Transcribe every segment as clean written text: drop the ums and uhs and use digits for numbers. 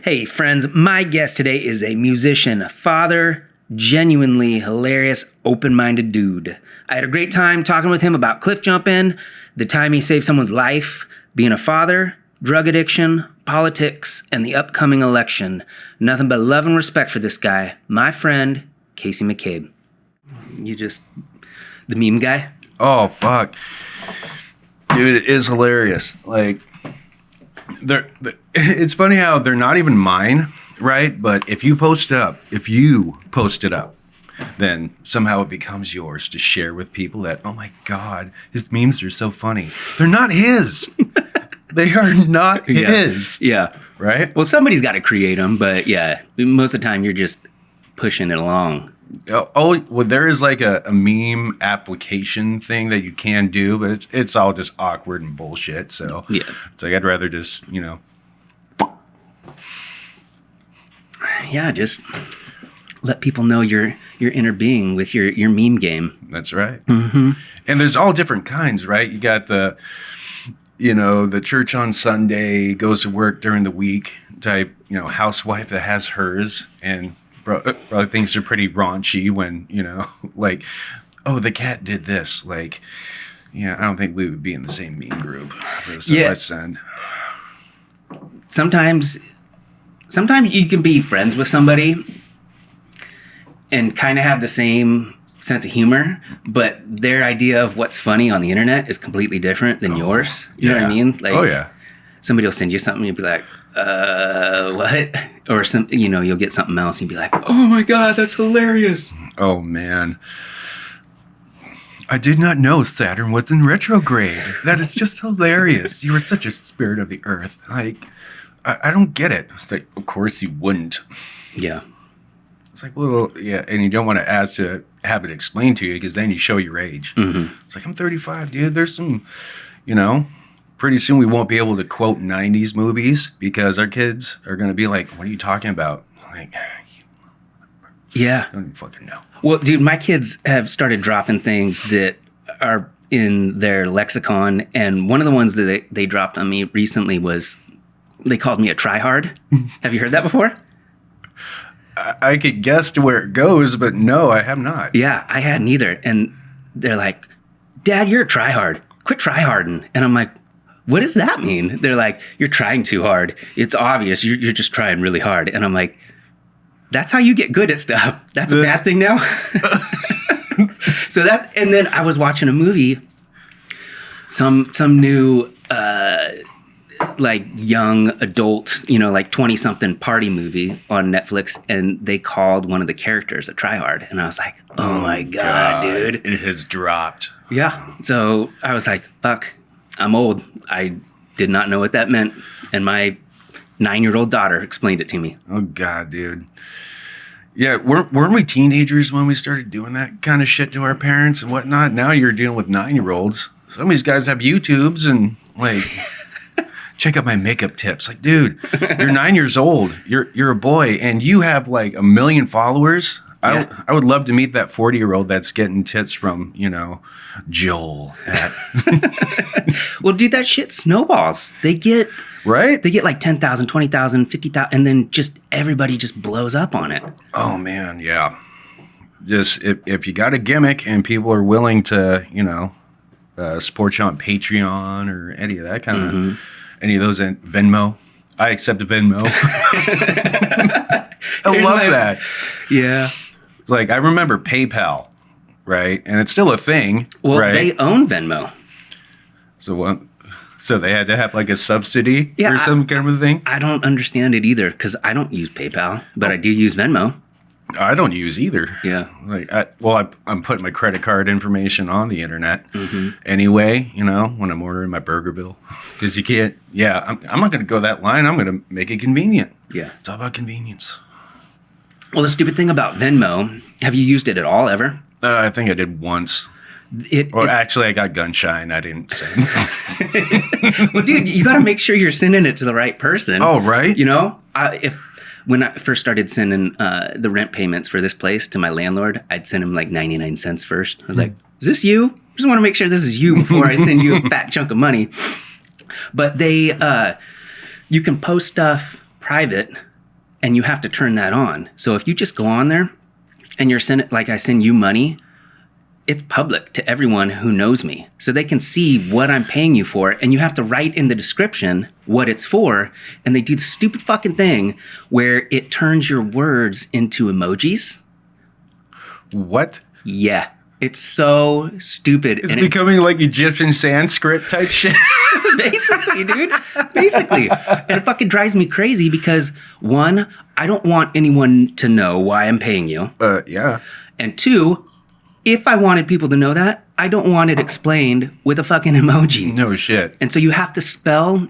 Hey friends, my guest today is a musician, father, genuinely hilarious, open-minded dude. I had a great time talking with him about cliff jumping, the time he saved someone's life, being a father, drug addiction, politics, and the upcoming election. Nothing but love and respect for this guy, my friend, Kasey McCabe. The meme guy? Oh, fuck. Dude, it is hilarious. Like, it's funny how they're not even mine, right? But if you post it up, then somehow it becomes yours to share with people that, oh my God, his memes are so funny. They're not his. They are not his. Yeah. Right? Well, somebody's got to create them, but yeah, most of the time you're just pushing it along. Oh, well, there is like a meme application thing that you can do, but it's all just awkward and bullshit. So yeah, it's like I'd rather just, yeah, just let people know your inner being with your meme game. That's right. Mm-hmm. And there's all different kinds, right? You got the church on Sunday, goes to work during the week type, housewife that has hers and probably thinks they're pretty raunchy when, like, oh, the cat did this. Like, I don't think we would be in the same meme group for the stuff I send. Sometimes you can be friends with somebody and kind of have the same sense of humor, but their idea of what's funny on the internet is completely different than yours. You know what I mean? Like, somebody will send you something, you'll be like, what? Or you'll get something else and you'll be like, oh my God, that's hilarious. Oh man. I did not know Saturn was in retrograde. That is just hilarious. You were such a spirit of the earth. Like, I don't get it. It's like, of course you wouldn't. Yeah. It's like, well, yeah, and you don't want to ask to have it explained to you because then you show your age. Mm-hmm. It's like, I'm 35, dude. There's some, pretty soon we won't be able to quote 90s movies because our kids are going to be like, what are you talking about? Like, yeah. I don't even fucking know. Well, dude, my kids have started dropping things that are in their lexicon. And one of the ones that they dropped on me recently was, they called me a tryhard. Have you heard that before? I could guess to where it goes, but no, I have not. Yeah, I hadn't either. And they're like, Dad, you're a tryhard. Quit tryharding. And I'm like, what does that mean? They're like, you're trying too hard. It's obvious. You're just trying really hard. And I'm like, that's how you get good at stuff. That's a bad thing now. And then I was watching a movie, some new, like young adult, like 20-something party movie on Netflix, and they called one of the characters a tryhard. And I was like, oh my God, dude. It has dropped. Yeah. So I was like, fuck, I'm old. I did not know what that meant. And my 9-year-old daughter explained it to me. Oh God, dude. Yeah, weren't we teenagers when we started doing that kind of shit to our parents and whatnot? Now you're dealing with 9-year-olds. Some of these guys have YouTubes and like... check out my makeup tips. Like, dude, you're 9 years old. You're a boy, and you have like 1 million followers. Yeah. I would love to meet that 40-year-old that's getting tips from, Joel. Well, dude, that shit snowballs. They get like 10,000, 20,000, 50,000, and then just everybody just blows up on it. Oh man, yeah. Just if you got a gimmick and people are willing to, support you on Patreon or any of that kind of. Any of those in Venmo? I accept a Venmo. I love that. Yeah. It's like, I remember PayPal, right? And it's still a thing, well, right? They own Venmo. So what? So they had to have like a subsidy or some kind of a thing? I don't understand it either because I don't use PayPal, but I do use Venmo. I don't use either. Yeah. Like, I'm putting my credit card information on the internet anyway, when I'm ordering my burger bill. Because you can't, I'm not going to go that line. I'm going to make it convenient. Yeah. It's all about convenience. Well, the stupid thing about Venmo, have you used it at all ever? I think I did once. Actually, I got gun shy and I didn't send. Well, dude, you got to make sure you're sending it to the right person. Oh, right. When I first started sending the rent payments for this place to my landlord, I'd send him like 99 cents first. I was like, is this you? I just want to make sure this is you before I send you a fat chunk of money. But you can post stuff private and you have to turn that on. So if you just go on there and you're sending, like I send you money, it's public to everyone who knows me. So they can see what I'm paying you for, and you have to write in the description what it's for, and they do the stupid fucking thing where it turns your words into emojis. What? Yeah. It's so stupid. It's becoming like Egyptian Sanskrit type shit. Basically, dude. Basically. And it fucking drives me crazy because, one, I don't want anyone to know why I'm paying you. Yeah. And two, if I wanted people to know that, I don't want it explained with a fucking emoji. No shit. And so you have to spell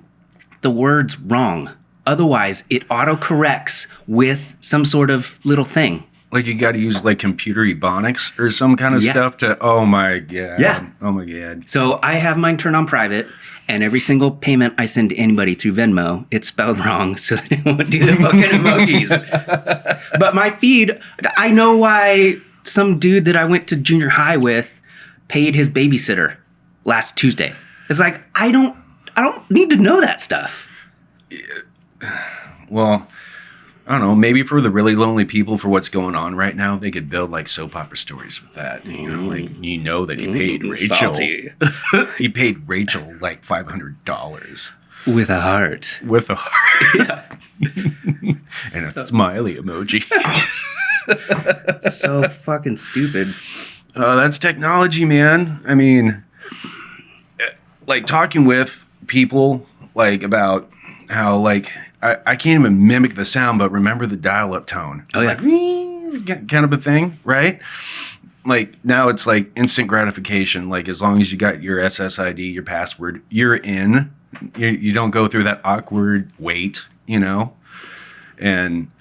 the words wrong. Otherwise, it autocorrects with some sort of little thing. Like you got to use like computer ebonics or some kind of stuff to, oh my God. Yeah. Oh my God. So I have mine turned on private, and every single payment I send to anybody through Venmo, it's spelled wrong so that it won't do the fucking emojis. But my feed, I know why some dude that I went to junior high with paid his babysitter last Tuesday. It's like, I don't need to know that stuff. Well, I don't know, maybe for the really lonely people for what's going on right now, they could build like soap opera stories with that. You know, like, you know that he paid Rachel. Salty. He paid Rachel like $500. With a heart. With a heart. Yeah. And a smiley emoji. So fucking stupid. That's technology, man. I mean, like talking with people like about how like I can't even mimic the sound, but remember the dial-up tone. Oh, yeah. Like, kind of a thing, right? Like, now it's like instant gratification. Like, as long as you got your SSID, your password, you're in. You don't go through that awkward wait, you know? And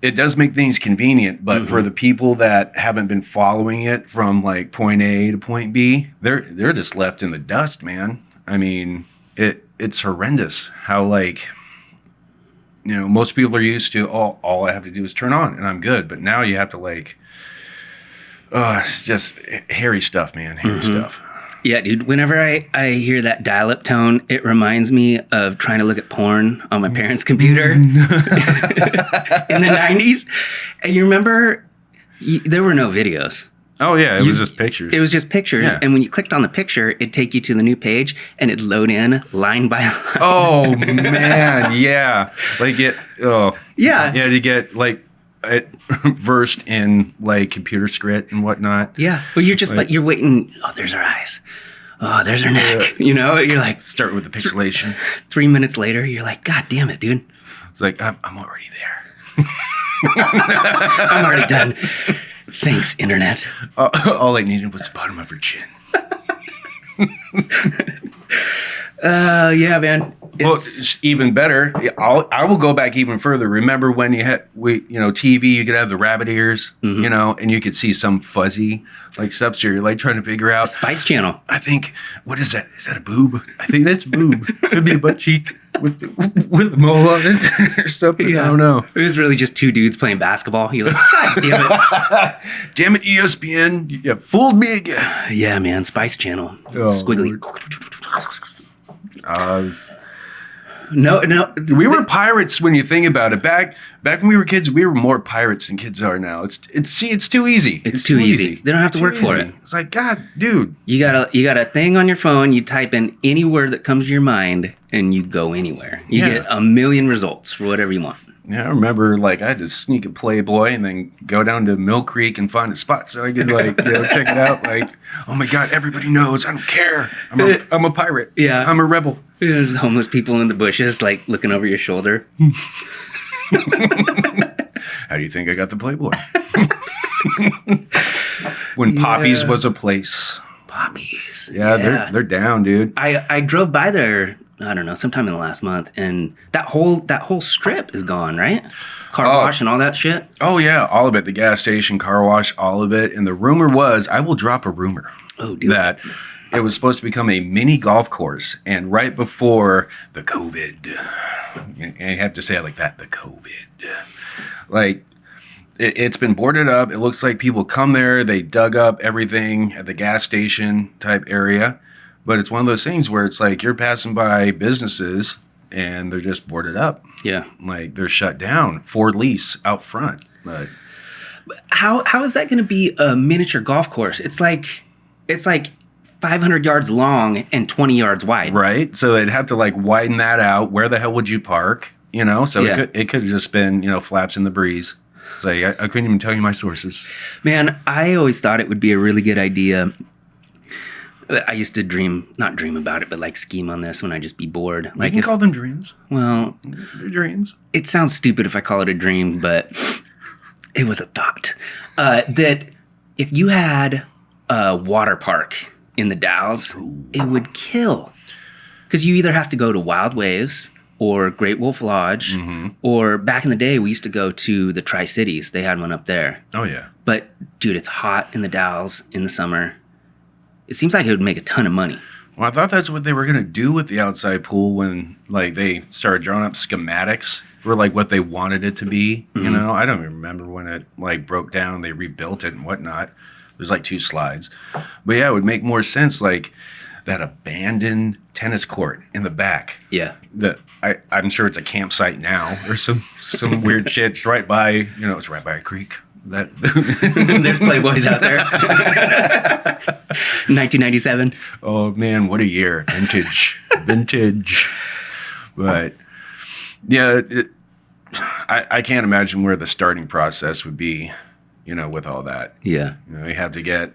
it does make things convenient, but for the people that haven't been following it from, like, point A to point B, they're just left in the dust, man. I mean, it's horrendous how, like... You know, most people are used to, all I have to do is turn on and I'm good. But now you have to like, it's just hairy stuff, man. Hairy stuff. Yeah, dude. Whenever I hear that dial-up tone, it reminds me of trying to look at porn on my parents' computer in the 90s. And you remember, there were no videos. Oh, yeah. It was just pictures. It was just pictures. Yeah. And when you clicked on the picture, it'd take you to the new page and it'd load in line by line. Oh, man. Yeah. Like it. Oh. Yeah. Yeah. You get like it versed in like computer script and whatnot. Yeah. Well, you're just like you're waiting. Oh, there's her eyes. Oh, there's her neck. You know, you're like. Start with the pixelation. 3 minutes later, you're like, God damn it, dude. It's like, I'm already there. I'm already done. Thanks, Internet. All I needed was the bottom of her chin. Yeah, man. Well, it's even better. I will go back even further. Remember when you had TV? You could have the rabbit ears, you know, and you could see some fuzzy like stuff. So you're like trying to figure out Spice Channel. I think what is that? Is that a boob? I think that's boob. Could be a butt cheek with a mole on it or something. Yeah. I don't know. It was really just two dudes playing basketball. You're like, God damn it, damn it, ESPN! You fooled me again. Yeah, man. Spice Channel. Squiggly. No. We were pirates when you think about it. Back when we were kids, we were more pirates than kids are now. It's too easy. It's too easy. They don't have to work for it. It's like, God, dude. You got a thing on your phone. You type in any word that comes to your mind, and you go anywhere. You get a million results for whatever you want. Yeah, I remember, like, I had to sneak a Playboy and then go down to Mill Creek and find a spot so I could, like, check it out. Like, oh my God, everybody knows. I don't care. I'm a pirate. Yeah. I'm a rebel. There's homeless people in the bushes, like, looking over your shoulder. How do you think I got the Playboy? When Poppy's was a place. Poppy's. Yeah. They're down, dude. I drove by there, I don't know, sometime in the last month, and that whole strip is gone, right? Car wash and all that shit. Oh yeah, all of it. The gas station, car wash, all of it. And the rumor was, I will drop a rumor. Oh, dude. That it was supposed to become a mini golf course, and right before the COVID, and you have to say it like that, the COVID, like. It's been boarded up. It looks like people come there. They dug up everything at the gas station type area. But it's one of those things where it's like you're passing by businesses and they're just boarded up. Yeah. Like they're shut down for lease out front. But How is that going to be a miniature golf course? It's like 500 yards long and 20 yards wide. right, so they'd have to like widen that out. Where the hell would you park? You know, so Yeah. it could have just been, you know, flaps in the breeze. So I couldn't even tell you my sources. Man, I always thought it would be a really good idea. I used to not dream about it, but like scheme on this when I just be bored. Like, you can call them dreams. Well, They're dreams. it sounds stupid if I call it a dream, but it was a thought. That if you had a water park in the Dalles, it would kill. Because you either have to go to Wild Waves or Great Wolf Lodge, or back in the day, we used to go to the Tri-Cities. They had one up there. Oh, yeah. But, dude, it's hot in the Dalles in the summer. It seems like it would make a ton of money. Well, I thought that's what they were going to do with the outside pool when, like, they started drawing up schematics for, like, what they wanted it to be. You know, I don't even remember when it, like, broke down. They rebuilt it and whatnot. There's, like, 2 slides. But, yeah, it would make more sense, like, that abandoned tennis court in the back. Yeah. I'm sure it's a campsite now or some weird shit. It's right by, you know, it's right by a creek. There's Playboys out there. 1997. Oh man, what a year! Vintage. But yeah, I can't imagine where the starting process would be. You know, with all that. Yeah. You know, you have to get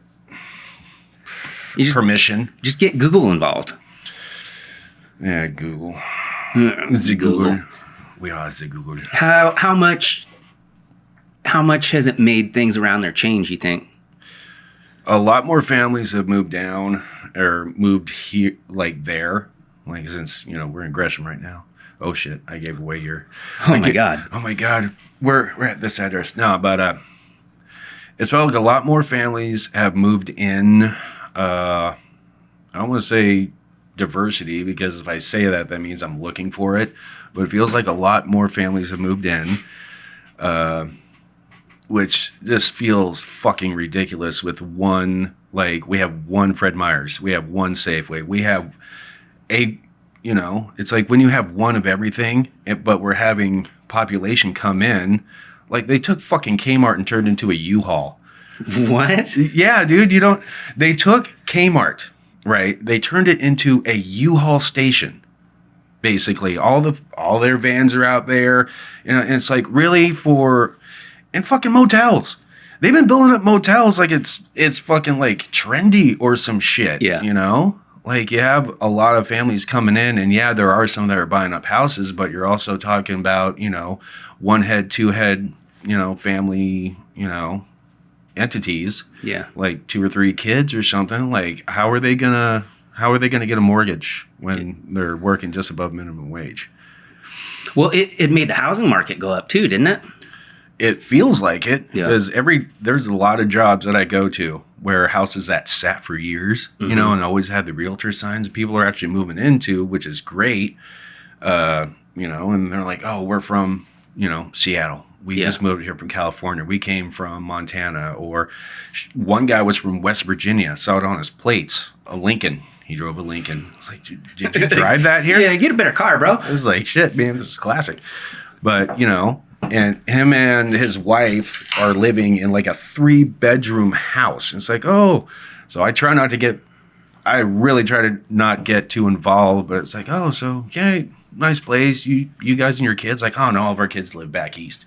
You permission. just get Google involved. Yeah, Google. The Google. We are the Google. How much has it made things around there change, you think? A lot more families have moved down or moved here, like there. Like since, you know, we're in Gresham right now. Oh shit, I gave away your. Oh my god. Oh my god, we're at this address. No, but it's felt like a lot more families have moved in. I don't want to say diversity because if I say that means I'm looking for it. But it feels like a lot more families have moved in. Which just feels fucking ridiculous with one, like, we have one Fred Meyer's, we have one Safeway, we have you know, it's like when you have one of everything, but we're having population come in, like they took fucking Kmart and turned into a U-Haul. What? Yeah, dude, they took Kmart, right? They turned it into a U-Haul station. Basically, all their vans are out there, you know, and it's like really and fucking motels. They've been building up motels like it's fucking like trendy or some shit. Yeah. You know? Like you have a lot of families coming in and yeah, there are some that are buying up houses, but you're also talking about, you know, 1 head, 2 head, you know, family, you know, entities. Yeah. Like 2 or 3 kids or something. Like how are they gonna get a mortgage when they're working just above minimum wage? Well, it made the housing market go up too, didn't it? It feels like it Yeah. because there's a lot of jobs that I go to where houses that sat for years, you know, and always had the realtor signs people are actually moving into, which is great. You know, and they're like, oh, we're from, you know, Seattle. We just moved here from California. We came from Montana. Or one guy was from West Virginia. Saw it on his plates. A Lincoln. He drove a Lincoln. I was like, did you drive that here? Yeah, get a better car, bro. I was like, shit, man, this is classic. But, you know, and him and his wife are living in like a 3-bedroom house. And it's like, oh, so I really try to not get too involved, but it's like, oh, so yeah, nice place. You guys and your kids, like, oh no, all of our kids live back east.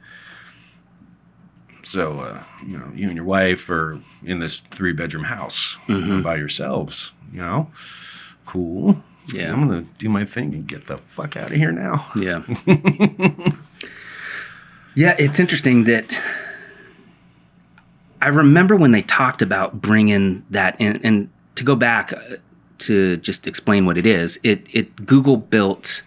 So, you know, you and your wife are in this 3-bedroom house by yourselves, you know, cool. Yeah. I'm going to do my thing and get the fuck out of here now. Yeah. Yeah, it's interesting that I remember when they talked about bringing that in, and to go back to just explain what it is, Google built,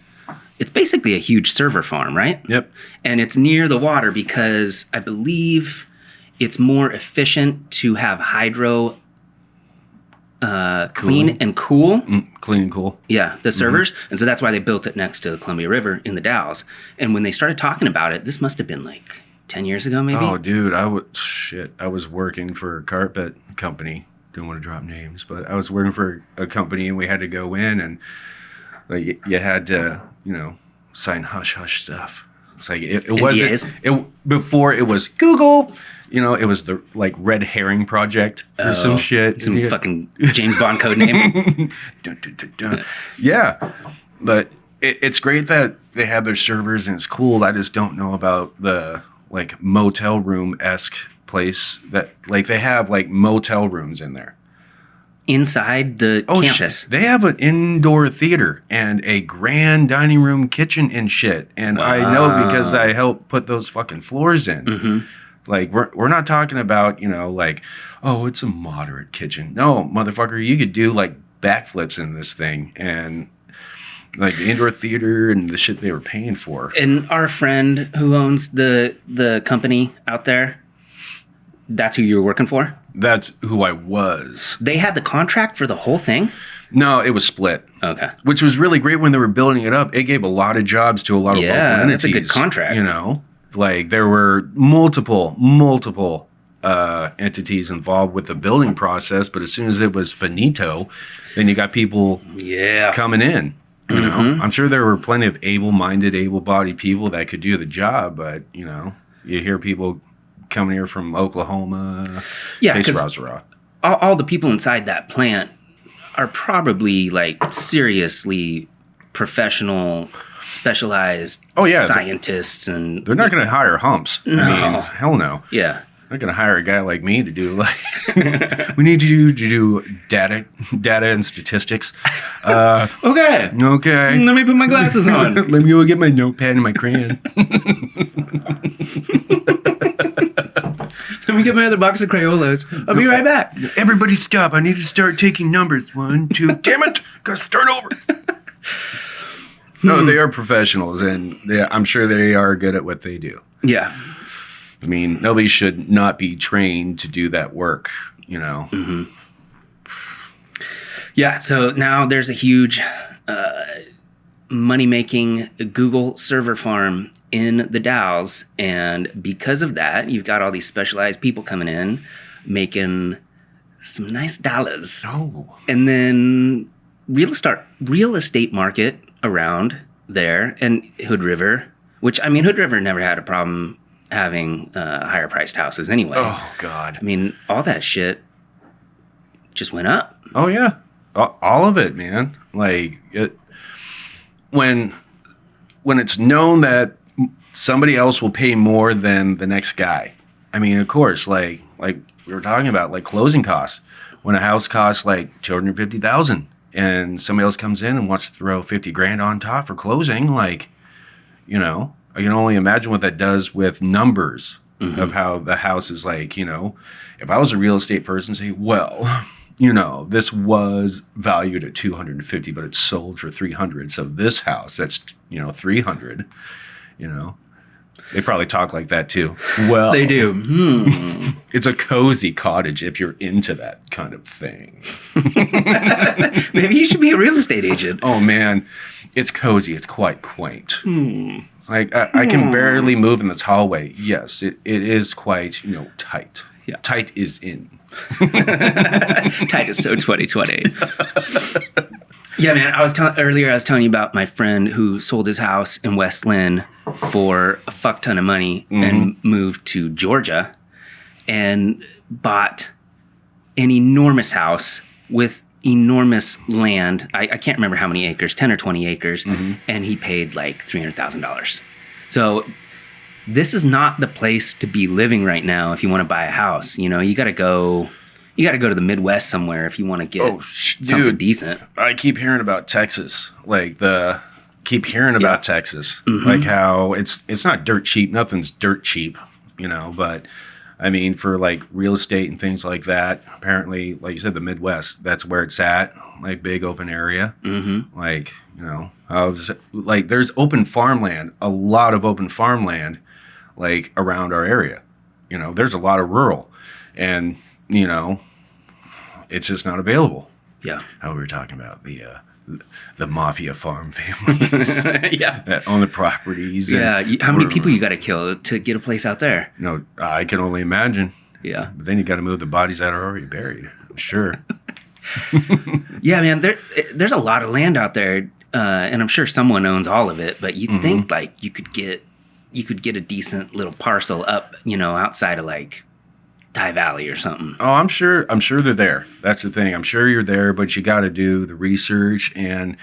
it's basically a huge server farm, right? Yep. And it's near the water because I believe it's more efficient to have hydro clean and cool. Clean and cool. Yeah, the servers. And so that's why they built it next to the Columbia River in the Dalles. And when they started talking about it, this must have been like 10 years ago, maybe? Oh, dude, I was working for a carpet company. Don't want to drop names, but I was working for a company and we had to go in and like you had to, you know, sign hush hush stuff. It's like it wasn't NDAs? Before it was Google. You know, it was the like red herring project or some shit. Some fucking James Bond code name. Dun, dun, dun, dun. Yeah, but it's great that they have their servers and it's cool. I just don't know about the like motel room-esque place that like they have like motel rooms in there. Inside the campus. They have an indoor theater and a grand dining room kitchen and shit. And I know because I helped put those fucking floors in. Mm-hmm. Like, we're not talking about, you know, like, oh, it's a moderate kitchen. No, motherfucker, you could do, like, backflips in this thing. And, like, the indoor theater and the shit they were paying for. And our friend who owns the company out there, that's who you were working for? That's who I was. They had the contract for the whole thing? No, it was split. Okay. Which was really great when they were building it up. It gave a lot of jobs to a lot of local entities. That's a good contract. You know? Like, there were multiple entities involved with the building process, but as soon as it was finito, then you got people coming in. You know, I'm sure there were plenty of able-minded, able-bodied people that could do the job, but, you know, you hear people coming here from Oklahoma. Yeah, because all the people inside that plant are probably, like, seriously professional, specialized scientists, and they're not going to hire humps. No. I mean, hell no. Yeah. They're not going to hire a guy like me to do like we need you to do data and statistics. Okay. Let me put my glasses on. Let me go get my notepad and my crayon. Let me get my other box of Crayolas. I'll be right back. Everybody stop. I need to start taking numbers. 1, 2. Damn it. Gotta start over. No, they are professionals, and I'm sure they are good at what they do. Yeah. I mean, nobody should not be trained to do that work, you know? Mm-hmm. Yeah, so now there's a huge money-making Google server farm in the Dalles, and because of that, you've got all these specialized people coming in, making some nice dollars. Oh. And then real estate market around there, and Hood River, which, I mean, Hood River never had a problem having higher priced houses anyway. Oh, God. I mean, all that shit just went up. Oh, yeah. All of it, man. Like, when it's known that somebody else will pay more than the next guy. I mean, of course, like we were talking about, like closing costs. When a house costs like $250,000 and somebody else comes in and wants to throw $50,000 on top for closing, like, you know, I can only imagine what that does with numbers of how the house is like, you know, if I was a real estate person, say, well, you know, this was valued at $250, but it's sold for $300. So this house, that's, you know, $300, you know, they probably talk like that too. Well, they do. It's a cozy cottage if you're into that kind of thing. Maybe you should be a real estate agent. Oh man, it's cozy. It's quite quaint. It's like I can barely move in this hallway. Yes, it is quite, you know, tight. Yeah. Tight is in. Tight is so 2020. Yeah, man. I was telling you about my friend who sold his house in West Lynn for a fuck ton of money and moved to Georgia and bought an enormous house with enormous land. I can't remember how many acres, 10 or 20 acres, and he paid like $300,000. So this is not the place to be living right now if you want to buy a house. You know, you got to go to the Midwest somewhere if you want to get something decent. I keep hearing about Texas, Texas, like how it's not dirt cheap. Nothing's dirt cheap, you know, but I mean, for like real estate and things like that, apparently, like you said, the Midwest, that's where it's at, like big open area. Like, you know, like there's open farmland, a lot of open farmland, like around our area. You know, there's a lot of rural, and you know, it's just not available. Yeah. How we were talking about the mafia farm families that own the properties. Yeah. How many people you got to kill to get a place out there? No, I can only imagine. Yeah. But then you got to move the bodies that are already buried. I'm sure. Yeah, man. There's a lot of land out there. and I'm sure someone owns all of it, but you'd think like you could get a decent little parcel up, outside of like Thai Valley or something. Oh, I'm sure they're there. That's the thing. I'm sure you're there, but you got to do the research, and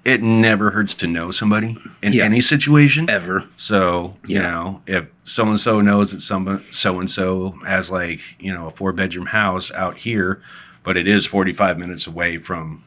it never hurts to know somebody in any situation. Ever. So, if so-and-so knows that so-and-so has like, a 4-bedroom house out here, but it is 45 minutes away from,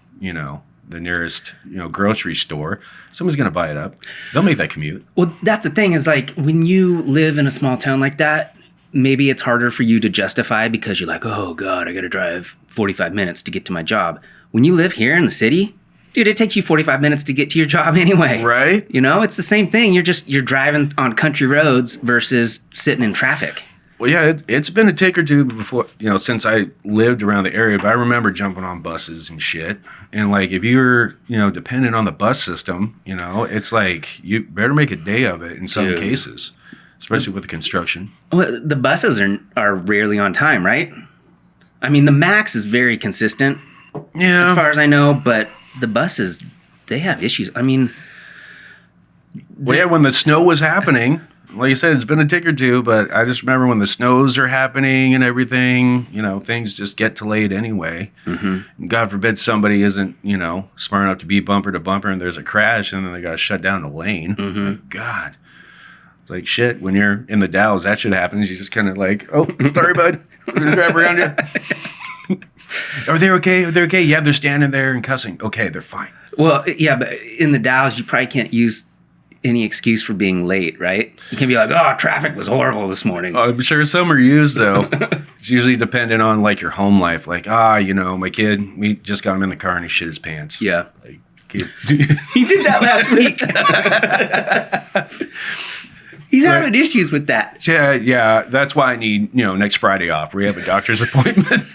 the nearest, grocery store, someone's going to buy it up. They'll make that commute. Well, that's the thing is like when you live in a small town like that, maybe it's harder for you to justify because you're like, oh God, I got to drive 45 minutes to get to my job. When you live here in the city, dude, it takes you 45 minutes to get to your job anyway. Right. It's the same thing. You're driving on country roads versus sitting in traffic. Well, yeah, it's been a take or two before, since I lived around the area, but I remember jumping on buses and shit. And like, if you're, dependent on the bus system, it's like, you better make a day of it in some cases, especially with the construction. Well, the buses are rarely on time, right? I mean, the Max is very consistent, as far as I know, but the buses, they have issues. I mean... when the snow was happening... Like you said, it's been a tick or two, but I just remember when the snows are happening and everything, things just get delayed anyway. Mm-hmm. God forbid somebody isn't, smart enough to be bumper to bumper and there's a crash and then they got to shut down the lane. Mm-hmm. Like, God. It's like, shit, when you're in the Dalles, that shit happens. You just kind of like, oh, sorry, bud. I'm going to drive around you. Are they okay? Are they okay? Yeah, they're standing there and cussing. Okay, they're fine. Well, yeah, but in the Dalles, you probably can't use any excuse for being late, right? You can be like, oh, traffic was horrible this morning. I'm sure some are used, though. It's usually dependent on, like, your home life. Like, my kid, we just got him in the car and he shit his pants. Yeah. Like, kid. He did that last week. He's having issues with that. Yeah. That's why I need, next Friday off. We have a doctor's appointment.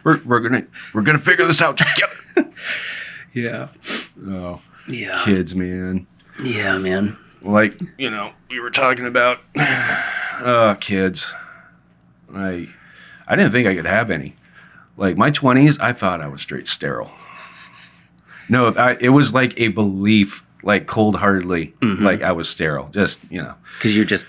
we're gonna figure this out together. Yeah. Oh. Yeah. Kids, man. Yeah, man. Like, we were talking about kids. I didn't think I could have any. Like, my 20s, I thought I was straight sterile. No, it was like a belief, like cold-heartedly, like I was sterile. Just, Because you're just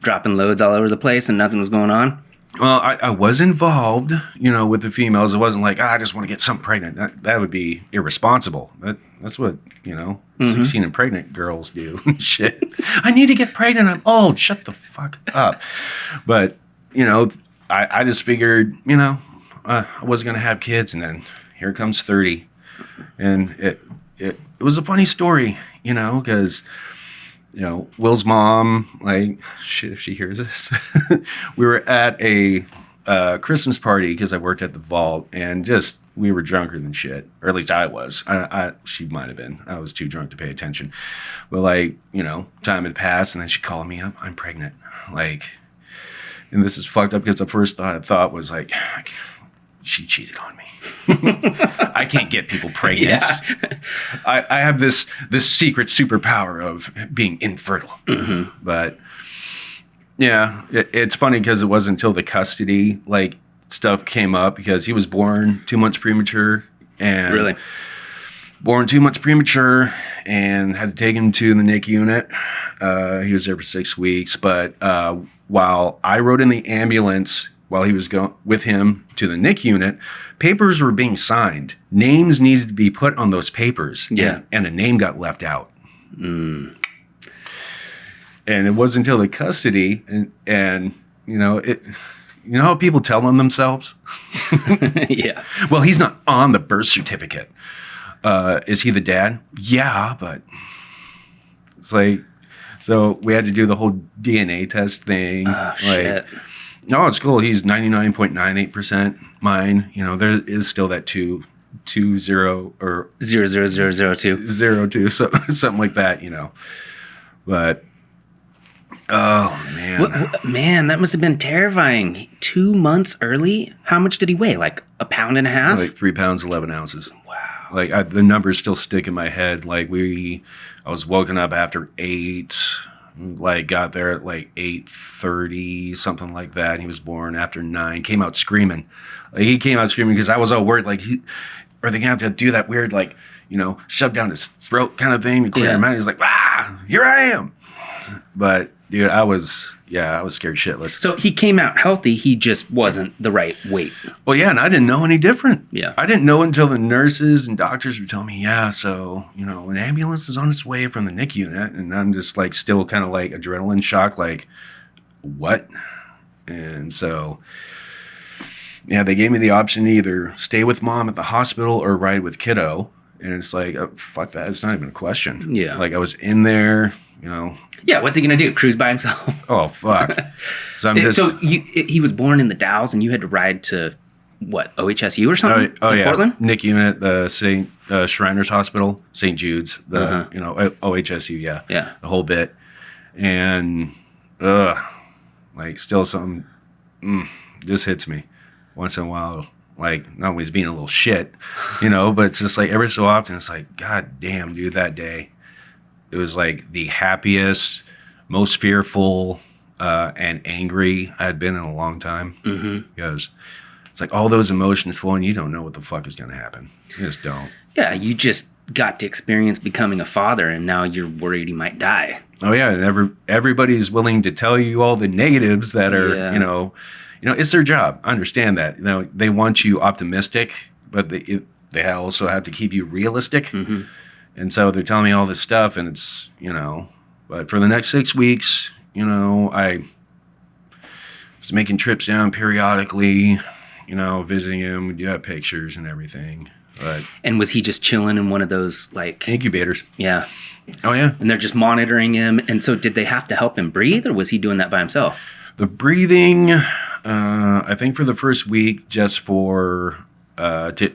dropping loads all over the place and nothing was going on? Well, I was involved, with the females. It wasn't like, I just want to get some pregnant. That would be irresponsible. That's what, 16 and pregnant girls do. Shit. I need to get pregnant. I'm old. Shut the fuck up. But, I just figured, I wasn't going to have kids. And then here comes 30. And it was a funny story, because... Will's mom, like, shit, if she hears this, we were at a Christmas party because I worked at the vault, and we were drunker than shit, or at least I was. She might have been. I was too drunk to pay attention. But, like, time had passed, and then she called me up. I'm pregnant. Like, and this is fucked up because the first thought I thought was, like, she cheated on me. I can't get people pregnant. Yeah. I have this secret superpower of being infertile. Mm-hmm. But yeah, it's funny because it wasn't until the custody stuff came up because he was born 2 months premature and really born 2 months premature and had to take him to the NICU unit. He was there for 6 weeks, but while I rode in the ambulance while he was going with him to the NICU unit, papers were being signed. Names needed to be put on those papers. Yeah. And a name got left out. Mm. And it wasn't until the custody and how people tell on themselves? Yeah. Well, he's not on the birth certificate. Is he the dad? Yeah, but it's like, so we had to do the whole DNA test thing. Oh, shit. No, it's cool. He's 99.98% mine. There is still that 2 0 or 00002. So something like that, But oh man. Man, that must have been terrifying. 2 months early? How much did he weigh? Like a pound and a half? Like 3 pounds 11 ounces. Wow. Like the numbers still stick in my head. Like I was woken up after 8. Like got there at like 8:30, something like that. He was born after 9. Came out screaming. Like, he came out screaming because I was all worried. Like, are they gonna have to do that weird shoved down his throat kind of thing to clear Yeah. him out. He's like, here I am. But dude, I was scared shitless. So he came out healthy. He just wasn't the right weight. Well, yeah, and I didn't know any different. Yeah. I didn't know until the nurses and doctors were telling me, so, an ambulance is on its way from the NICU unit. And I'm just like, still kind of like adrenaline shock, like, what? And so, yeah, they gave me the option to either stay with mom at the hospital or ride with kiddo. And it's like, fuck that. It's not even a question. Yeah. Like I was in there, Yeah, what's he going to do? Cruise by himself? Oh, fuck. So I'm just... So he was born in the Dalles and you had to ride to, what, OHSU or something? Oh, in yeah. Portland? NICU unit, the St. Shriners Hospital, St. Jude's, OHSU, yeah. Yeah. The whole bit. And, still something just hits me once in a while. Like, not always being a little shit, but it's just like every so often, it's like, God damn, dude, that day. It was like the happiest, most fearful, and angry I had been in a long time. Mm-hmm. Because it's like all those emotions flowing, you don't know what the fuck is going to happen. You just don't. Yeah, you just got to experience becoming a father, and now you're worried he might die. Oh, yeah, and everybody's willing to tell you all the negatives that are, it's their job. I understand that. They want you optimistic, but they also have to keep you realistic. Mm-hmm. And so they're telling me all this stuff, and it's, but for the next 6 weeks, I was making trips down periodically, visiting him. We do have pictures and everything. But and was he just chilling in one of those, like... incubators. Yeah. Oh, yeah. And they're just monitoring him. And so did they have to help him breathe, or was he doing that by himself? The breathing, I think for the first week, just for, to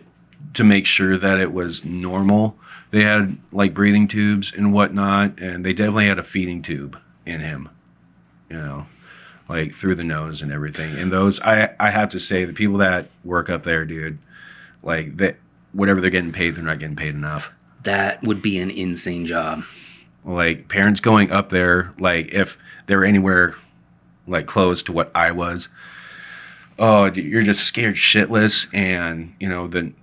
make sure that it was normal. They had like breathing tubes and whatnot, and they definitely had a feeding tube in him, like through the nose and everything. And those, I have to say, the people that work up there, dude, like that, whatever they're getting paid, they're not getting paid enough. That would be an insane job. Like parents going up there, like if they're anywhere like close to what I was, oh, you're just scared shitless. And,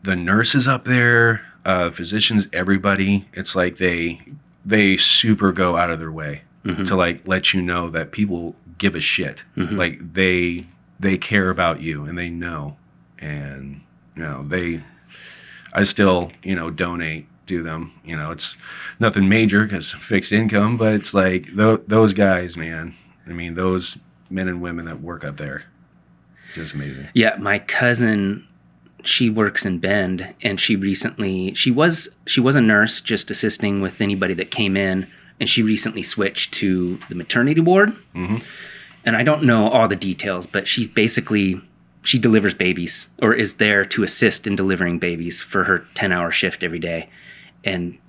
the nurses up there, physicians, everybody, it's like they super go out of their way to like let you know that people give a shit. Mm-hmm. Like they care about you and they know. And, I still, donate to them. It's nothing major because fixed income, but it's like those guys, man. I mean, those men and women that work up there, just amazing. Yeah, my cousin, she works in Bend, and she was a nurse just assisting with anybody that came in, and she recently switched to the maternity ward. Mm-hmm. And I don't know all the details, but she delivers babies, or is there to assist in delivering babies for her 10-hour shift every day. And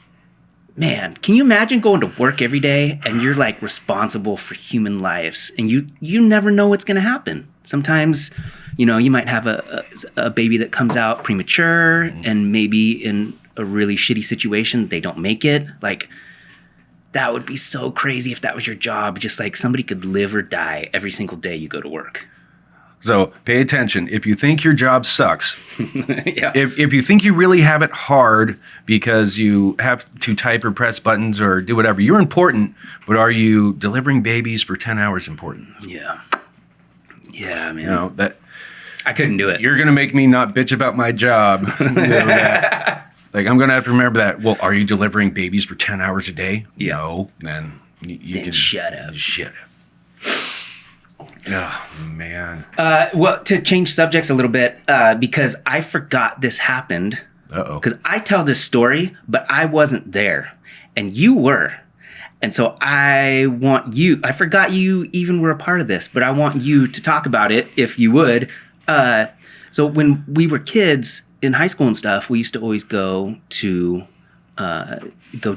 man, can you imagine going to work every day and you're like responsible for human lives, and you never know what's going to happen. Sometimes, you might have a baby that comes out premature, and maybe in a really shitty situation, they don't make it. Like, that would be so crazy if that was your job. Just like somebody could live or die every single day you go to work. So pay attention. If you think your job sucks, yeah. if you think you really have it hard because you have to type or press buttons or do whatever, you're important, but are you delivering babies for 10 hours important? Yeah. Yeah, man. That I couldn't do it. You're going to make me not bitch about my job. Like, I'm going to have to remember that. Well, are you delivering babies for 10 hours a day? Yeah. No. Then you can shut up. Shut up. Oh, man. Well, to change subjects a little bit, because I forgot this happened. Uh-oh. Because I tell this story, but I wasn't there. And you were. And so I forgot you even were a part of this, but I want you to talk about it, if you would. So when we were kids in high school and stuff, we used to always go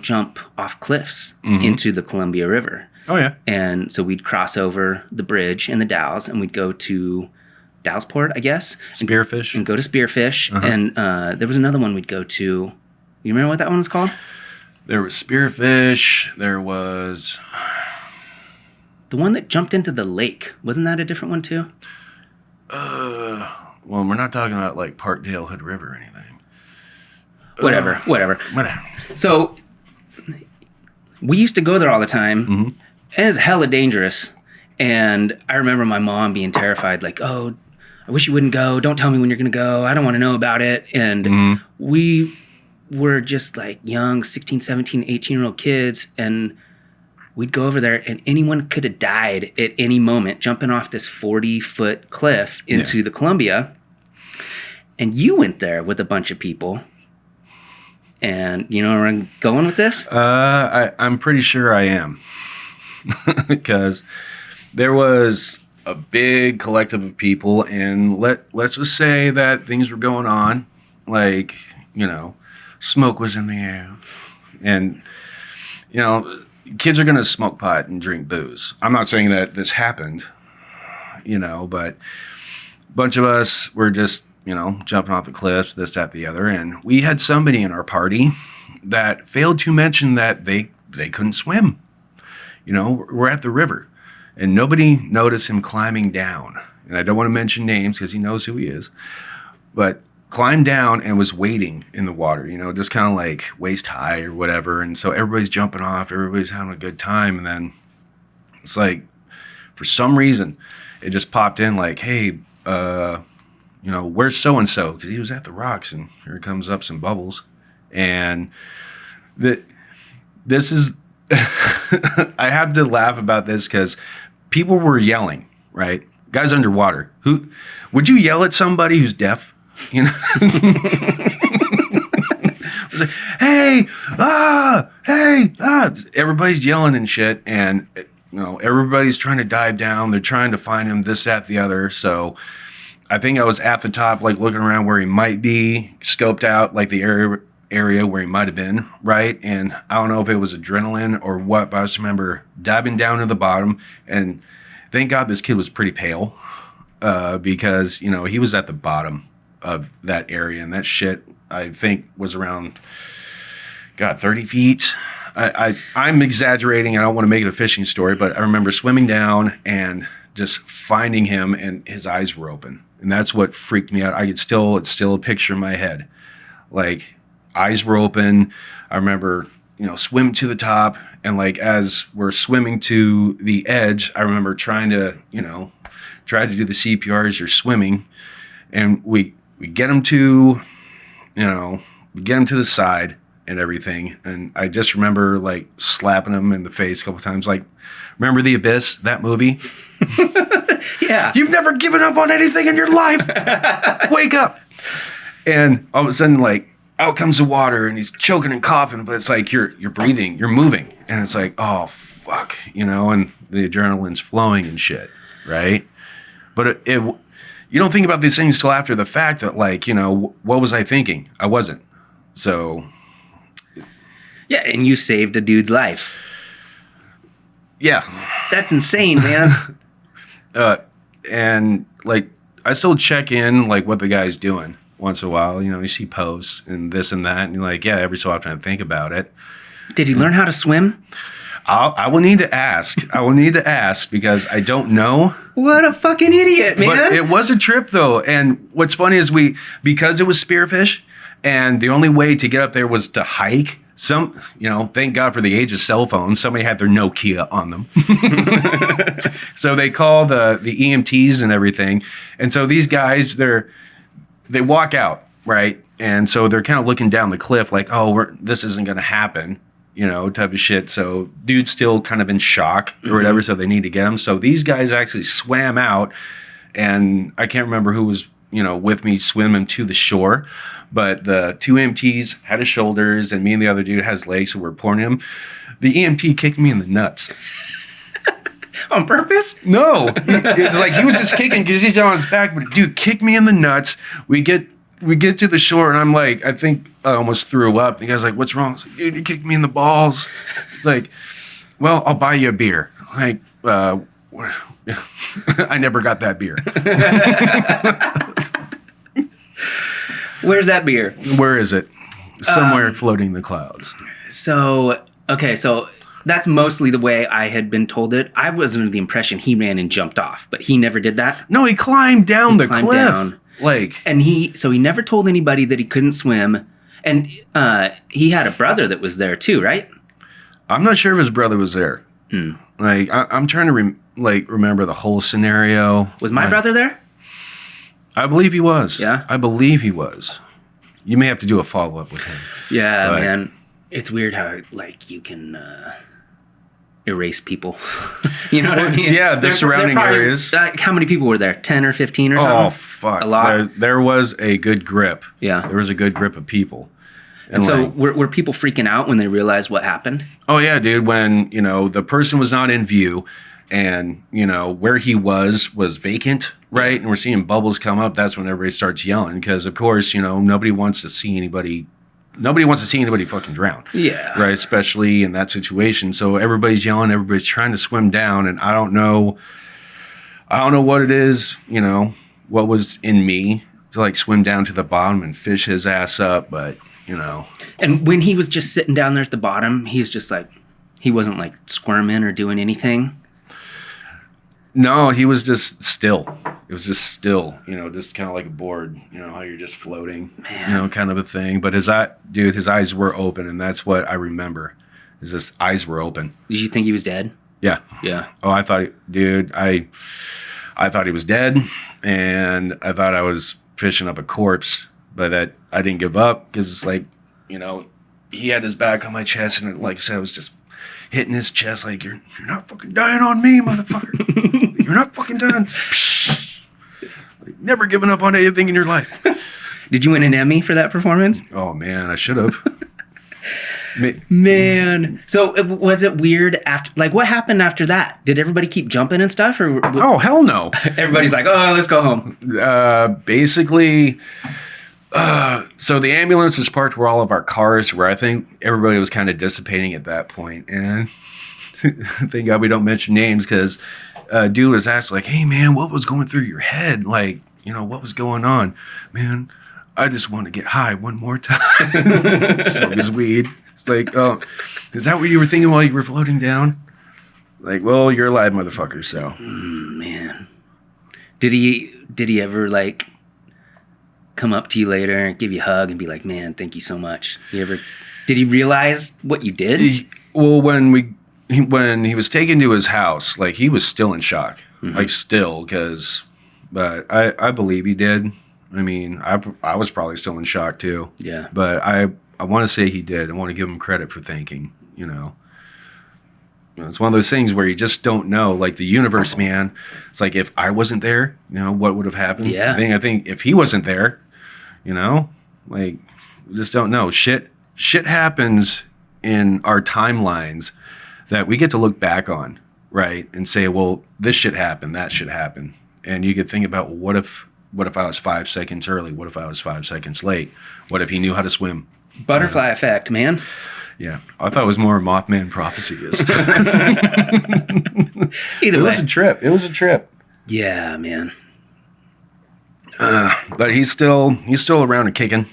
jump off cliffs into the Columbia River. Oh, yeah. And so we'd cross over the bridge in the Dalles, and we'd go to Dallesport, I guess. Spearfish. And go to Spearfish. Uh-huh. And there was another one we'd go to. You remember what that one was called? There was Spearfish. There was... The one that jumped into the lake. Wasn't that a different one, too? Well, we're not talking about, like, Parkdale Hood River or anything. Whatever. So we used to go there all the time, and it's hella dangerous. And I remember my mom being terrified, like, oh, I wish you wouldn't go. Don't tell me when you're going to go. I don't want to know about it. And we were just like young 16, 17, 18-year-old kids. And we'd go over there and anyone could have died at any moment jumping off this 40-foot cliff into the Columbia. And you went there with a bunch of people. And you know where I'm going with this? I'm pretty sure I am. Because there was a big collective of people, and let's just say that things were going on. Like, you know, smoke was in the air. And, you know, kids are going to smoke pot and drink booze. I'm not saying that this happened, you know, but a bunch of us were just, you know, jumping off the cliffs, this, that, the other. And we had somebody in our party that failed to mention that they couldn't swim. You know, we're at the river. And nobody noticed him climbing down. And I don't want to mention names because he knows who he is. But climbed down and was wading in the water, you know, just kind of like waist high or whatever. And so everybody's jumping off. Everybody's having a good time. And then it's like, for some reason, it just popped in like, hey, you know, where's so-and-so? Because he was at the rocks, and here comes up some bubbles. And this is, I have to laugh about this because people were yelling, right? Guys underwater. Who would you yell at somebody who's deaf? You know? It was like, hey, everybody's yelling and shit. And, you know, everybody's trying to dive down. They're trying to find him, this, that, the other. So I think I was at the top, like looking around where he might be, scoped out like the area where he might have been, right? And I don't know if it was adrenaline or what, but I just remember diving down to the bottom, and thank God this kid was pretty pale, because, you know, he was at the bottom of that area, and that shit, I think, was around, 30 feet. I'm exaggerating. I don't want to make it a fishing story, but I remember swimming down and just finding him, and his eyes were open. And that's what freaked me out. It's still a picture in my head. Like, eyes were open. I remember, you know, swim to the top. And like, as we're swimming to the edge, I remember trying to do the CPR as you're swimming. And we get him to, the side and everything. And I just remember like slapping him in the face a couple times. Like, remember The Abyss, that movie? Yeah. You've never given up on anything in your life. Wake up. And all of a sudden, like, out comes the water, and he's choking and coughing, but it's like you're breathing, you're moving. And it's like, oh, fuck, you know, and the adrenaline's flowing and shit, right? But you don't think about these things till after the fact that, like, you know, what was I thinking? I wasn't. So. Yeah, and you saved a dude's life. Yeah. That's insane, man. And, like, I still check in, like, what the guy's doing once in a while. You know, you see posts and this and that, and you're like, yeah, every so often I think about it. Did he learn how to swim? I will need to ask. Because I don't know. What a fucking idiot, man. But it was a trip, though. And what's funny is because it was spearfish, and the only way to get up there was to hike. Thank God for the age of cell phones, somebody had their Nokia on them. So they call the EMTs and everything. And so these guys, they walk out, right? And so they're kind of looking down the cliff like, oh, this isn't going to happen, you know, type of shit. So dude's still kind of in shock or whatever, so they need to get him. So these guys actually swam out, and I can't remember who was, you know, with me swimming to the shore. But the two EMTs had his shoulders, and me and the other dude has legs, so we're pouring him. The EMT kicked me in the nuts. On purpose? No. It's like he was just kicking because he's on his back, but dude kicked me in the nuts. We get to the shore, and I'm like, I think I almost threw up. The guy's like, what's wrong? I was like, dude, you kicked me in the balls. It's like, well, I'll buy you a beer. Like, I never got that beer. Where's that beer? Where is it? Somewhere floating in the clouds. So that's mostly the way I had been told it. I was under the impression he ran and jumped off, but he never did that. No, he climbed down the cliff. Down. Like, and he never told anybody that he couldn't swim. And he had a brother that was there too, right? I'm not sure if his brother was there. Like, I'm trying to remember the whole scenario. Was my brother there? I believe he was. Yeah? I believe he was. You may have to do a follow-up with him. Yeah, man. It's weird how, like, you can erase people. You know what I mean? Yeah, the surrounding areas. How many people were there? 10 or 15 or something? Oh, fuck. A lot? There was a good grip. Yeah. There was a good grip of people. And so were people freaking out when they realized what happened? Oh, yeah, dude. When, the person was not in view and, where he was vacant, right? And we're seeing bubbles come up. That's when everybody starts yelling because, of course, nobody wants to see anybody fucking drown. Yeah. Right? Especially in that situation. So everybody's yelling. Everybody's trying to swim down. And I don't know what it is, what was in me to, like, swim down to the bottom and fish his ass up. But... And when he was just sitting down there at the bottom, he's just like, he wasn't like squirming or doing anything. No, he was just still. It was just still, just kind of like a board, how you're just floating, kind of a thing. But his eyes were open, and that's what I remember. Is his eyes were open. Did you think he was dead? Yeah. Yeah. Oh, I thought he was dead, and I thought I was fishing up a corpse. But that I didn't give up because it's like, he had his back on my chest, and like I said, I was just hitting his chest like, you're not fucking dying on me, motherfucker. You're not fucking dying. Like, never giving up on anything in your life. Did you win an Emmy for that performance? Oh, man, I should have. Man. So was it weird after, like, what happened after that? Did everybody keep jumping and stuff? Oh, hell no. Everybody's like, oh, let's go home. Basically... so the ambulance was parked where all of our cars were. I think everybody was kind of dissipating at that point. And thank God we don't mention names because dude was asked like, hey, man, what was going through your head? Like, what was going on? Man, I just want to get high one more time. Smoke his weed. It's like, oh, is that what you were thinking while you were floating down? Like, well, you're alive, motherfucker, so. Man. Did he ever, like... come up to you later and give you a hug and be like, man, thank you so much? Did he realize what you did? When he was taken to his house, like, he was still in shock. Like, still, but I believe he did. I mean, I was probably still in shock too. Yeah. But I want to say he did. I want to give him credit for thinking, It's one of those things where you just don't know. Like the universe, man. It's like if I wasn't there, what would have happened? Yeah. I think if he wasn't there, like we just don't know. Shit happens in our timelines that we get to look back on, right? And say, well, this shit happened, that shit happened. And you could think about what if I was 5 seconds early? What if I was 5 seconds late? What if he knew how to swim? Butterfly effect, man. Yeah, I thought it was more Mothman prophecy. Either way. It was a trip. Yeah, man. But he's still around and kicking.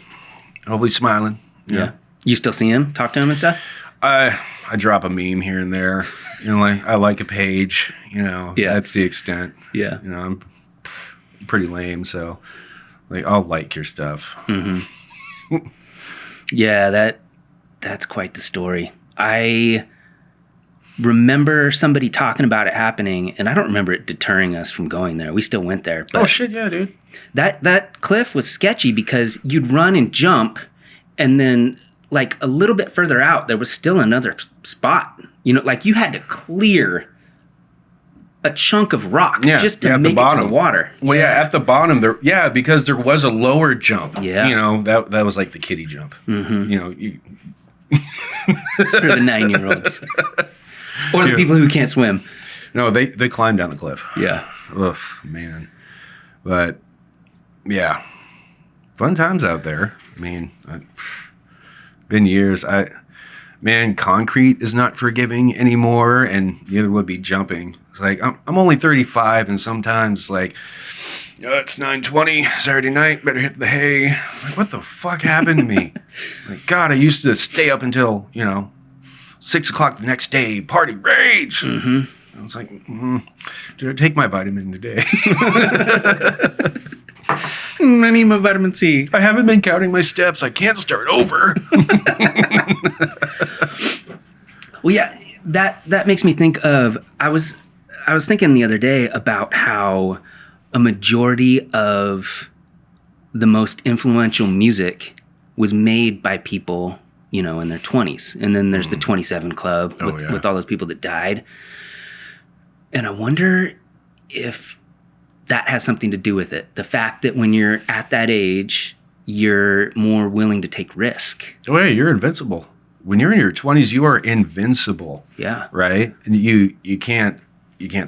Hopefully smiling. Yeah. You still see him? Talk to him and stuff? I drop a meme here and there. Like I like a page. Yeah. That's the extent. Yeah. I'm pretty lame, so like I'll like your stuff. Mm-hmm. Yeah, that's quite the story. I remember somebody talking about it happening, and I don't remember it deterring us from going there. We still went there. But oh, shit, yeah, dude. That cliff was sketchy because you'd run and jump, and then, like, a little bit further out, there was still another spot. Like, you had to clear a chunk of rock just to make it to the water. Well, yeah, at the bottom there, because there was a lower jump. Yeah. That was like the kiddie jump. Mm-hmm. It's for the 9-year-olds. Or the people who can't swim. No, they climbed down the cliff. Yeah. Ugh, man. But, yeah. Fun times out there. I mean, been years. Concrete is not forgiving anymore, and neither would be jumping. It's like, I'm only 35, and sometimes, like, it's 9:20 Saturday night, better hit the hay. Like, what the fuck happened to me? Like, God, I used to stay up until, 6 o'clock the next day, party rage. Mm-hmm. I was like, did I take my vitamin today? I need my vitamin C. I haven't been counting my steps. I can't start over. Well, yeah, that makes me think of, I was thinking the other day about how a majority of the most influential music was made by people, in their 20s. And then there's the 27 Club with all those people that died. And I wonder if that has something to do with it. The fact that when you're at that age, you're more willing to take risk. Oh, yeah, you're invincible. When you're in your 20s, you are invincible. Yeah. Right? And you can't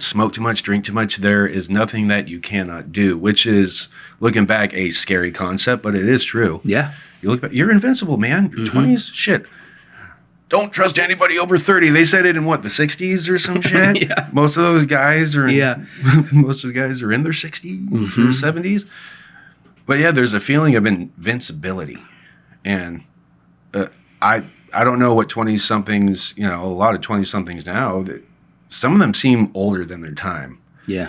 smoke too much, drink too much. There is nothing that you cannot do, which is, looking back, a scary concept, but it is true. Yeah. You look back, you're invincible, man. Your 20s, shit. Don't trust anybody over 30. They said it in the 60s or some shit. Yeah. Most of those guys are most of the guys are in their 60s or 70s. But yeah, there's a feeling of invincibility. And I don't know what 20-somethings, a lot of 20-somethings now, that some of them seem older than their time. Yeah.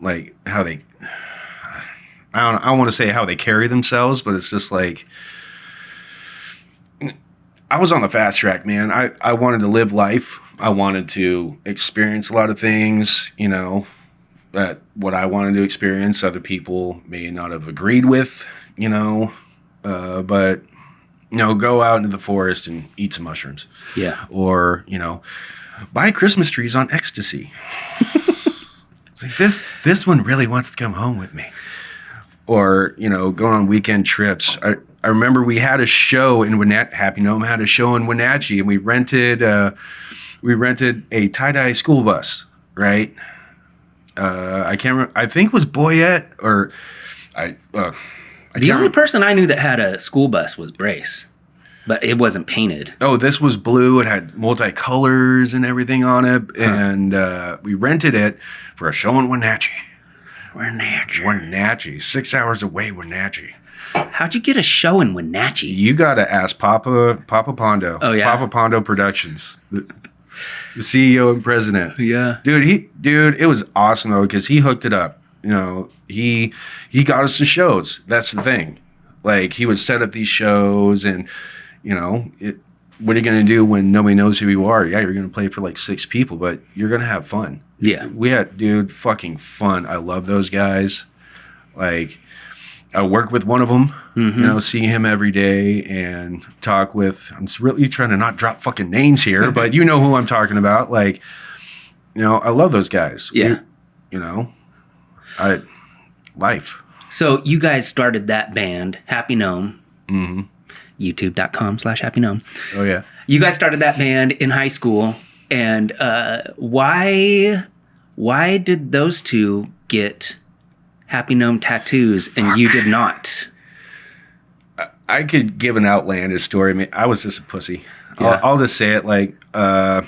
Like how they, I don't want to say how they carry themselves, but it's just like, I was on the fast track, man. I wanted to live life. I wanted to experience a lot of things, that what I wanted to experience, other people may not have agreed with, but, go out into the forest and eat some mushrooms. Yeah. Or, buy Christmas trees on ecstasy. It's like, this one really wants to come home with me. Or, going on weekend trips. I remember we had a show in Wenatchee. Happy Gnome had a show in Wenatchee, and we rented a tie-dye school bus, right? I can't remember. I think it was Boyette or the only person I knew that had a school bus was Brace, but it wasn't painted. Oh, this was blue. It had multicolors and everything on it, and we rented it for a show in Wenatchee. Wenatchee, 6 hours away, Wenatchee. How'd you get a show in Wenatchee? You gotta ask Papa Pondo. Oh yeah, Papa Pondo Productions, the CEO and president. Yeah, dude, it was awesome though because he hooked it up. He got us to shows. That's the thing. Like he would set up these shows, and what are you gonna do when nobody knows who you are? Yeah, you're gonna play for like 6 people, but you're gonna have fun. Yeah, we had fucking fun. I love those guys. Like. I work with one of them, see him every day and talk with, I'm really trying to not drop fucking names here, but you know who I'm talking about. Like, I love those guys. Yeah. Life. So you guys started that band, Happy Gnome, youtube.com/Happy Gnome. Oh yeah. You guys started that band in high school. And why did those two get Happy Gnome tattoos and you did not? I could give an outlandish story. I mean, I was just a pussy. Yeah. I'll just say it like, the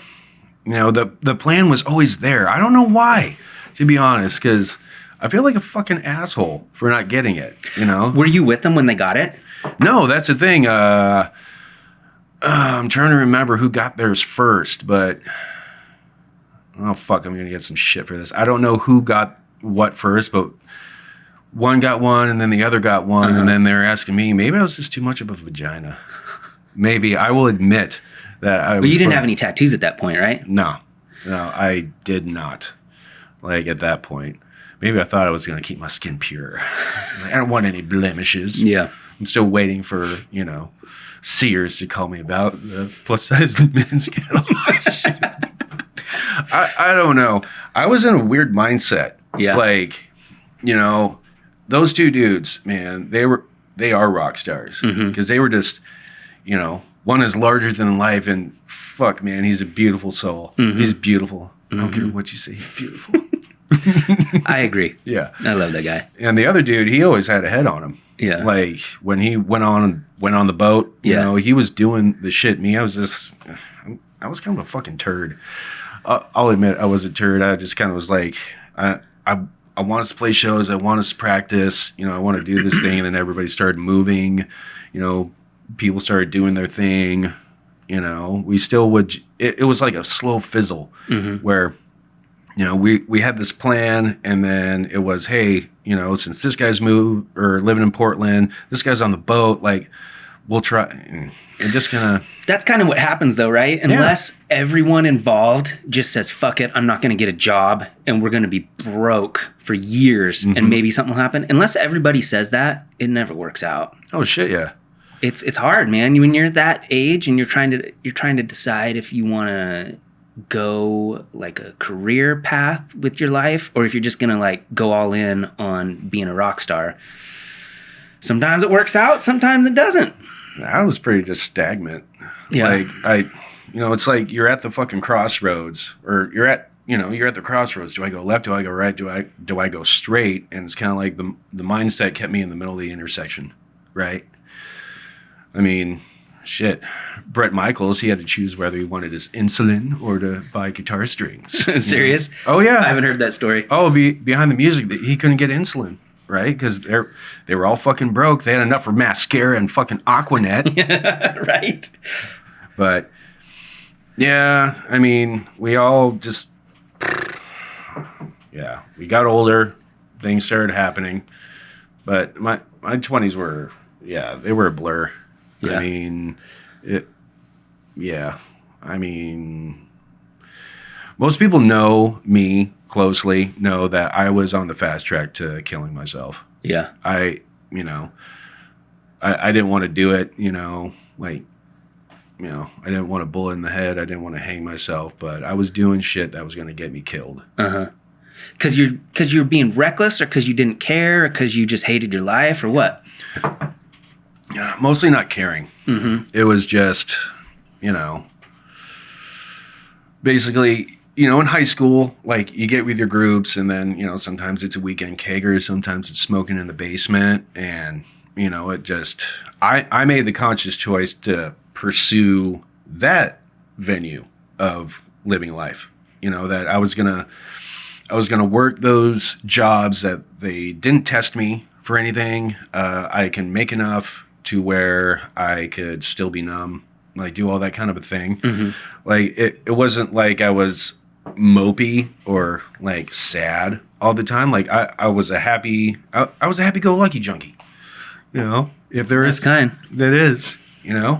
plan was always there. I don't know why, to be honest, because I feel like a fucking asshole for not getting it, Were you with them when they got it? No, that's the thing. I'm trying to remember who got theirs first, but oh fuck, I'm gonna get some shit for this. I don't know who got what first, but one got one and then the other got one, and then they're asking me, maybe I was just too much of a vagina. Maybe. I will admit that I was. Well, you didn't have any tattoos at that point, right? No, I did not. Like at that point. Maybe I thought I was gonna keep my skin pure. Like, I don't want any blemishes. Yeah. I'm still waiting for, Sears to call me about the plus size men's catalog. I don't know. I was in a weird mindset. Yeah. Like, those two dudes, man, they are rock stars because they were just, one is larger than life, and fuck, man, he's a beautiful soul. He's beautiful. I don't care what you say. He's beautiful. I agree. Yeah. I love that guy. And the other dude, he always had a head on him. Yeah. Like when he went on the boat, he was doing the shit. Me, I was kind of a fucking turd. I'll admit I was a turd. I just kind of was like, I want us to play shows. I want us to practice. I want to do this thing. And then everybody started moving. People started doing their thing. We still would. It was like a slow fizzle where, we had this plan, and then it was, hey, since this guy's moved or living in Portland, this guy's on the boat, like, we'll try. And just kind of. That's kind of what happens, though, right? Unless everyone involved just says, fuck it, I'm not going to get a job, and we're going to be broke for years, and maybe something will happen. Unless everybody says that, it never works out. Oh, shit, yeah. It's hard, man. When you're that age and you're trying to decide if you want to go like a career path with your life, or if you're just gonna like go all in on being a rock star. Sometimes it works out, sometimes it doesn't. I was pretty just stagnant. Yeah. Like it's like you're at the fucking crossroads, or you're at the crossroads. Do I go left? Do I go right? Do I go straight? And it's kind of like the mindset kept me in the middle of the intersection, right? I mean, shit. Bret Michaels, he had to choose whether he wanted his insulin or to buy guitar strings. Serious? Oh, yeah. I haven't heard that story. Oh, behind the music, he couldn't get insulin, right? Because they were all fucking broke. They had enough for mascara and fucking Aquanet. Right. But, yeah, I mean, we all just, yeah, we got older. Things started happening. But my 20s were, they were a blur. Yeah. I mean, most people know me closely, know that I was on the fast track to killing myself. Yeah. I didn't want to do it, I didn't want a bullet in the head. I didn't want to hang myself, but I was doing shit that was going to get me killed. Uh-huh. Because you're being reckless, or because you didn't care, or because you just hated your life, or what? Mostly not caring. Mm-hmm. It was just, basically, in high school, like you get with your groups, and then, sometimes it's a weekend kegger, sometimes it's smoking in the basement. And, it just, I made the conscious choice to pursue that venue of living life, that I was going to work those jobs that they didn't test me for anything. I can make enough to where I could still be numb, like do all that kind of a thing. Mm-hmm. Like it wasn't like I was mopey or like sad all the time. Like I was a happy-go-lucky junkie. If there is kind that is,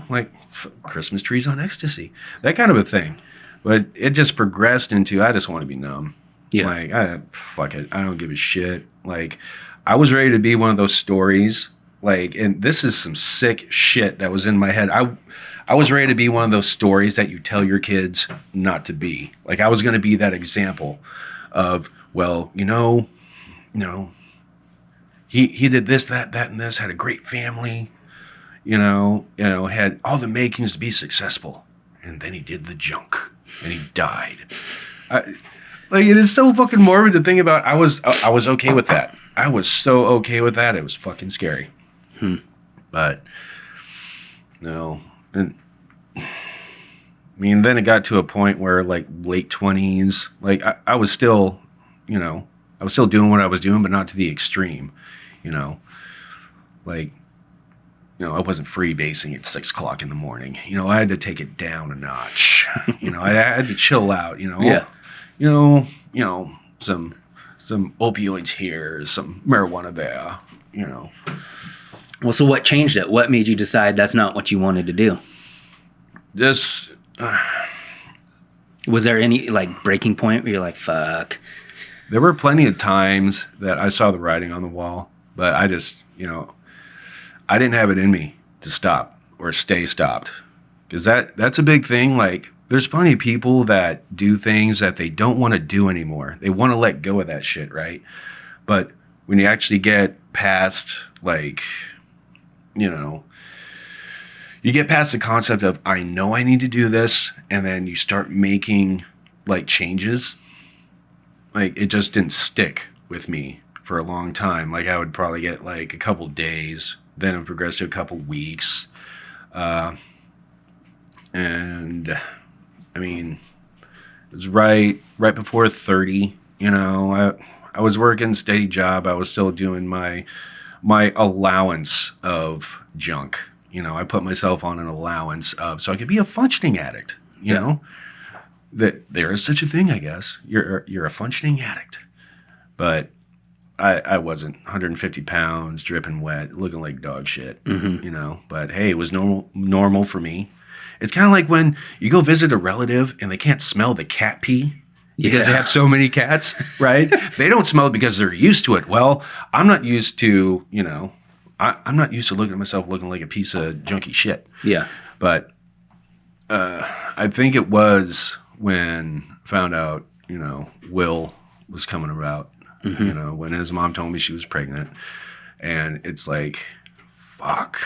like Christmas trees on ecstasy, that kind of a thing. But it just progressed into I just want to be numb. Yeah. Like fuck it, I don't give a shit. Like I was ready to be one of those stories. Like, and this is some sick shit that was in my head. I was ready to be one of those stories that you tell your kids not to be. Like, I was going to be that example of, well, he did this, that, and this, had a great family, had all the makings to be successful. And then he did the junk and he died. Like, it is so fucking morbid to think about. I was okay with that. I was so okay with that. It was fucking scary. But no, and then it got to a point where like late 20s, like I was still, I was still doing what I was doing, but not to the extreme, like, I wasn't freebasing at 6 o'clock in the morning. I had to take it down a notch. I had to chill out. Yeah. Some opioids here, some marijuana there. Well, so what changed it? What made you decide that's not what you wanted to do? Just was there any like breaking point where you're like, fuck? There were plenty of times that I saw the writing on the wall, but I just, I didn't have it in me to stop or stay stopped. Because that's a big thing. Like, there's plenty of people that do things that they don't want to do anymore. They want to let go of that shit, right? But when you actually get past, like, you get past the concept of, I know I need to do this, and then you start making, like, changes. Like, it just didn't stick with me for a long time. Like, I would probably get, like, a couple days, then it would progress to a couple weeks. And, I mean, it was right before 30, I was working a steady job. I was still doing my allowance of junk. I put myself on an allowance of, so I could be a functioning addict, that there is such a thing, I guess. You're a functioning addict. But I wasn't 150 pounds, dripping wet, looking like dog shit, you know. But hey, it was normal for me. It's kind of like when you go visit a relative and they can't smell the cat pee because they have so many cats, right? They don't smell it because they're used to it. Well, I'm not used to, you know, I'm not used to looking at myself looking like a piece of junky shit. Yeah. But I think it was when I found out, you know, Will was coming about, you know, when his mom told me she was pregnant. And it's like, fuck,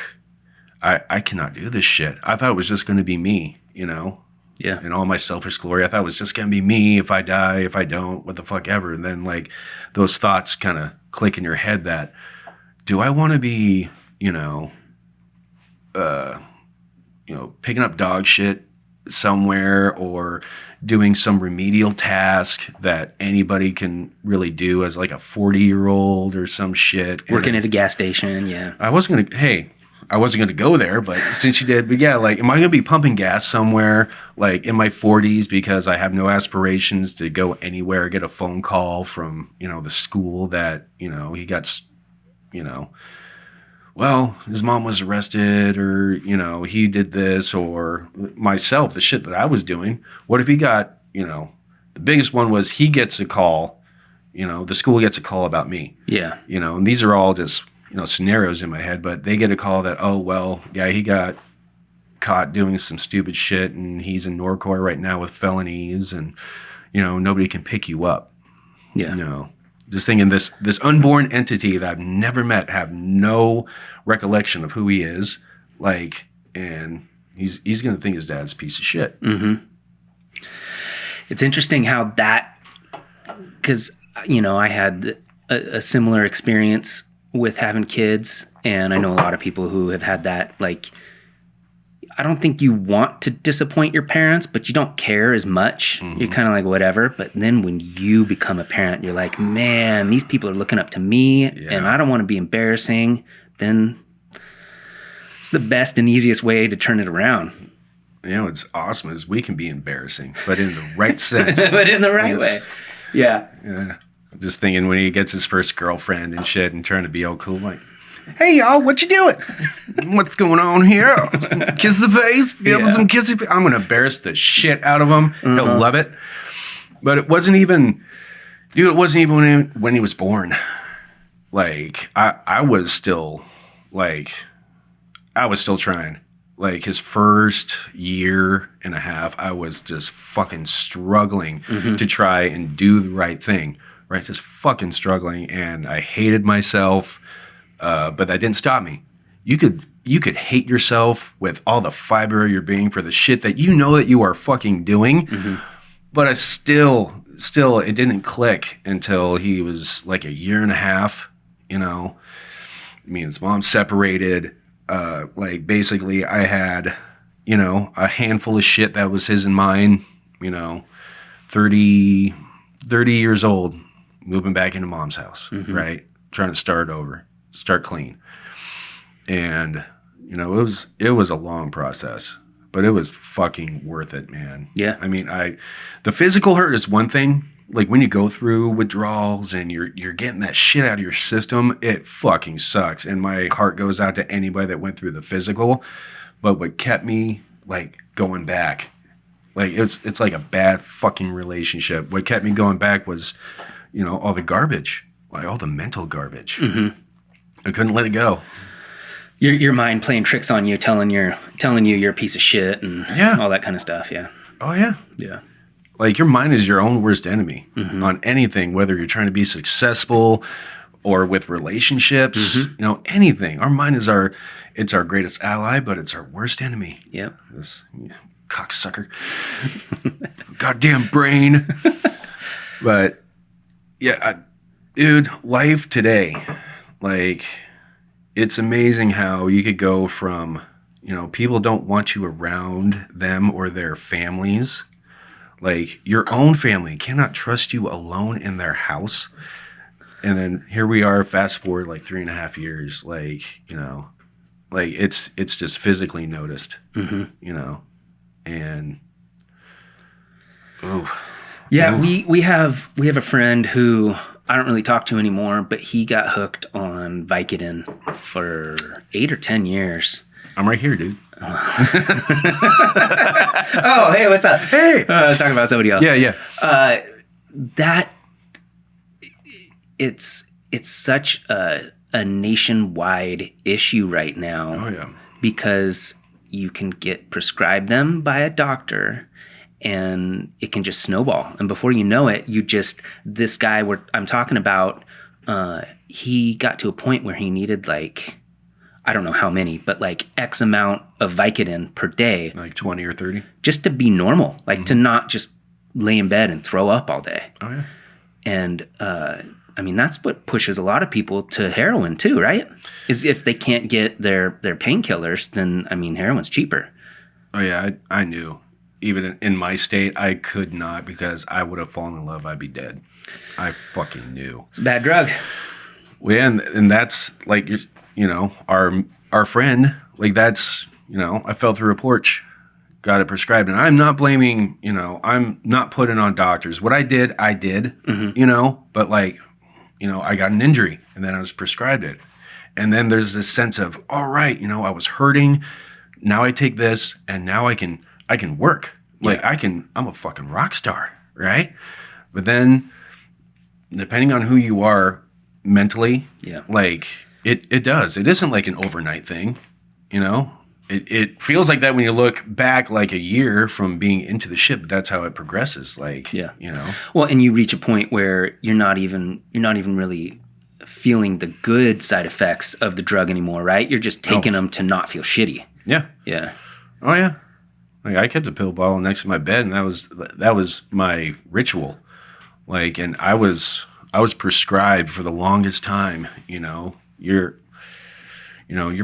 I cannot do this shit. I thought it was just going to be me, you know? Yeah. And all my selfish glory. I thought it was just going to be me if I die, if I don't, what the fuck ever. And then, like, those thoughts kind of click in your head that, do I want to be, you know, picking up dog shit somewhere or doing some remedial task that anybody can really do as like a 40-year-old or some shit. Working at a gas station, yeah. I wasn't going to go there, but since you did, but yeah, like, am I going to be pumping gas somewhere like in my 40s because I have no aspirations to go anywhere, get a phone call from, you know, the school that, you know, he got, you know, well, his mom was arrested or, you know, he did this, or myself, the shit that I was doing. What if he got, you know, the biggest one was he gets a call, you know, the school gets a call about me. Yeah. You know, and these are all just, you know, scenarios in my head, but they get a call that, oh, well, yeah, he got caught doing some stupid shit and he's in Norcor right now with felonies and, you know, nobody can pick you up. Yeah. You know, just thinking this unborn entity that I've never met, have no recollection of who he is, like, and he's going to think his dad's a piece of shit. Mm-hmm. It's interesting how that, because, you know, I had a similar experience with having kids, and I know a lot of people who have had that. Like, I don't think you want to disappoint your parents, but you don't care as much. Mm-hmm. You're kind of like, whatever. But then when you become a parent, you're like, man, these people are looking up to me, and I don't want to be embarrassing. Then it's the best and easiest way to turn it around. You know, what's awesome is we can be embarrassing, but in the right sense. But in the right way. Yeah. Yeah. Just thinking when he gets his first girlfriend and shit and trying to be all cool, like, hey, y'all, what you doing? What's going on here? Kiss the face? Give him some kissy face. I'm going to embarrass the shit out of him. He'll love it. But it wasn't even, dude, it wasn't even when he was born. Like, I was still trying. Like, his first year and a half, I was just fucking struggling to try and do the right thing. Right? Just fucking struggling. And I hated myself. But that didn't stop me. You could hate yourself with all the fiber of your being for the shit that you know that you are fucking doing. But I still, it didn't click until he was like a year and a half, you know. Me and his mom separated. Like, basically, I had, you know, a handful of shit that was his and mine, you know, 30 years old, moving back into mom's house, right? Trying to start over. Start clean. And, you know, it was a long process, but it was fucking worth it, man. Yeah. I mean, the physical hurt is one thing. Like, when you go through withdrawals and you're getting that shit out of your system, it fucking sucks. And my heart goes out to anybody that went through the physical. But what kept me, like, going back, like, it's like a bad fucking relationship. What kept me going back was, you know, all the garbage, like all the mental garbage. I couldn't let it go. Your mind playing tricks on you, telling you you're a piece of shit and all that kind of stuff. Yeah. Oh yeah. Yeah. Like, your mind is your own worst enemy on anything, whether you're trying to be successful or with relationships, you know, anything. Our mind is our greatest ally, but it's our worst enemy. Yep. This cocksucker. Goddamn brain. But yeah, dude, life today. Like, it's amazing how you could go from, you know, people don't want you around them or their families. Like, your own family cannot trust you alone in their house. And then here we are, fast forward like 3.5 years. Like, you know, like, it's just physically noticed, you know, and Ooh. Yeah, we have a friend who I don't really talk to anymore, but he got hooked on Vicodin for 8 or 10 years. I'm right here, dude. Oh, hey, what's up? Hey. I was talking about somebody else. Yeah. It's such a nationwide issue right now. Oh, yeah. Because you can get prescribed them by a doctor and it can just snowball. And before you know it, this guy I'm talking about, he got to a point where he needed like, I don't know how many, but like X amount of Vicodin per day. Like 20 or 30? Just to be normal, like to not just lay in bed and throw up all day. Oh, yeah. And, I mean, that's what pushes a lot of people to heroin too, right? Is if they can't get their painkillers, then, I mean, heroin's cheaper. Oh, yeah, I knew. Even in my state, I could not because I would have fallen in love. I'd be dead. I fucking knew. It's a bad drug. Well, yeah, and that's like, our friend, like that's, I fell through a porch, got it prescribed. And I'm not blaming, I'm not putting on doctors. What I did, but like, I got an injury and then I was prescribed it. And then there's this sense of, all right, I was hurting. Now I take this and now I can work. Like I'm a fucking rock star, right? But then depending on who you are mentally, like it does. It isn't like an overnight thing, It feels like that when you look back like a year from being into the shit, but that's how it progresses. Like, Well, and you reach a point where you're not even really feeling the good side effects of the drug anymore, right? You're just taking them to not feel shitty. Yeah. Yeah. Oh yeah. Like I kept a pill bottle next to my bed, and that was my ritual. Like, and I was prescribed for the longest time. You're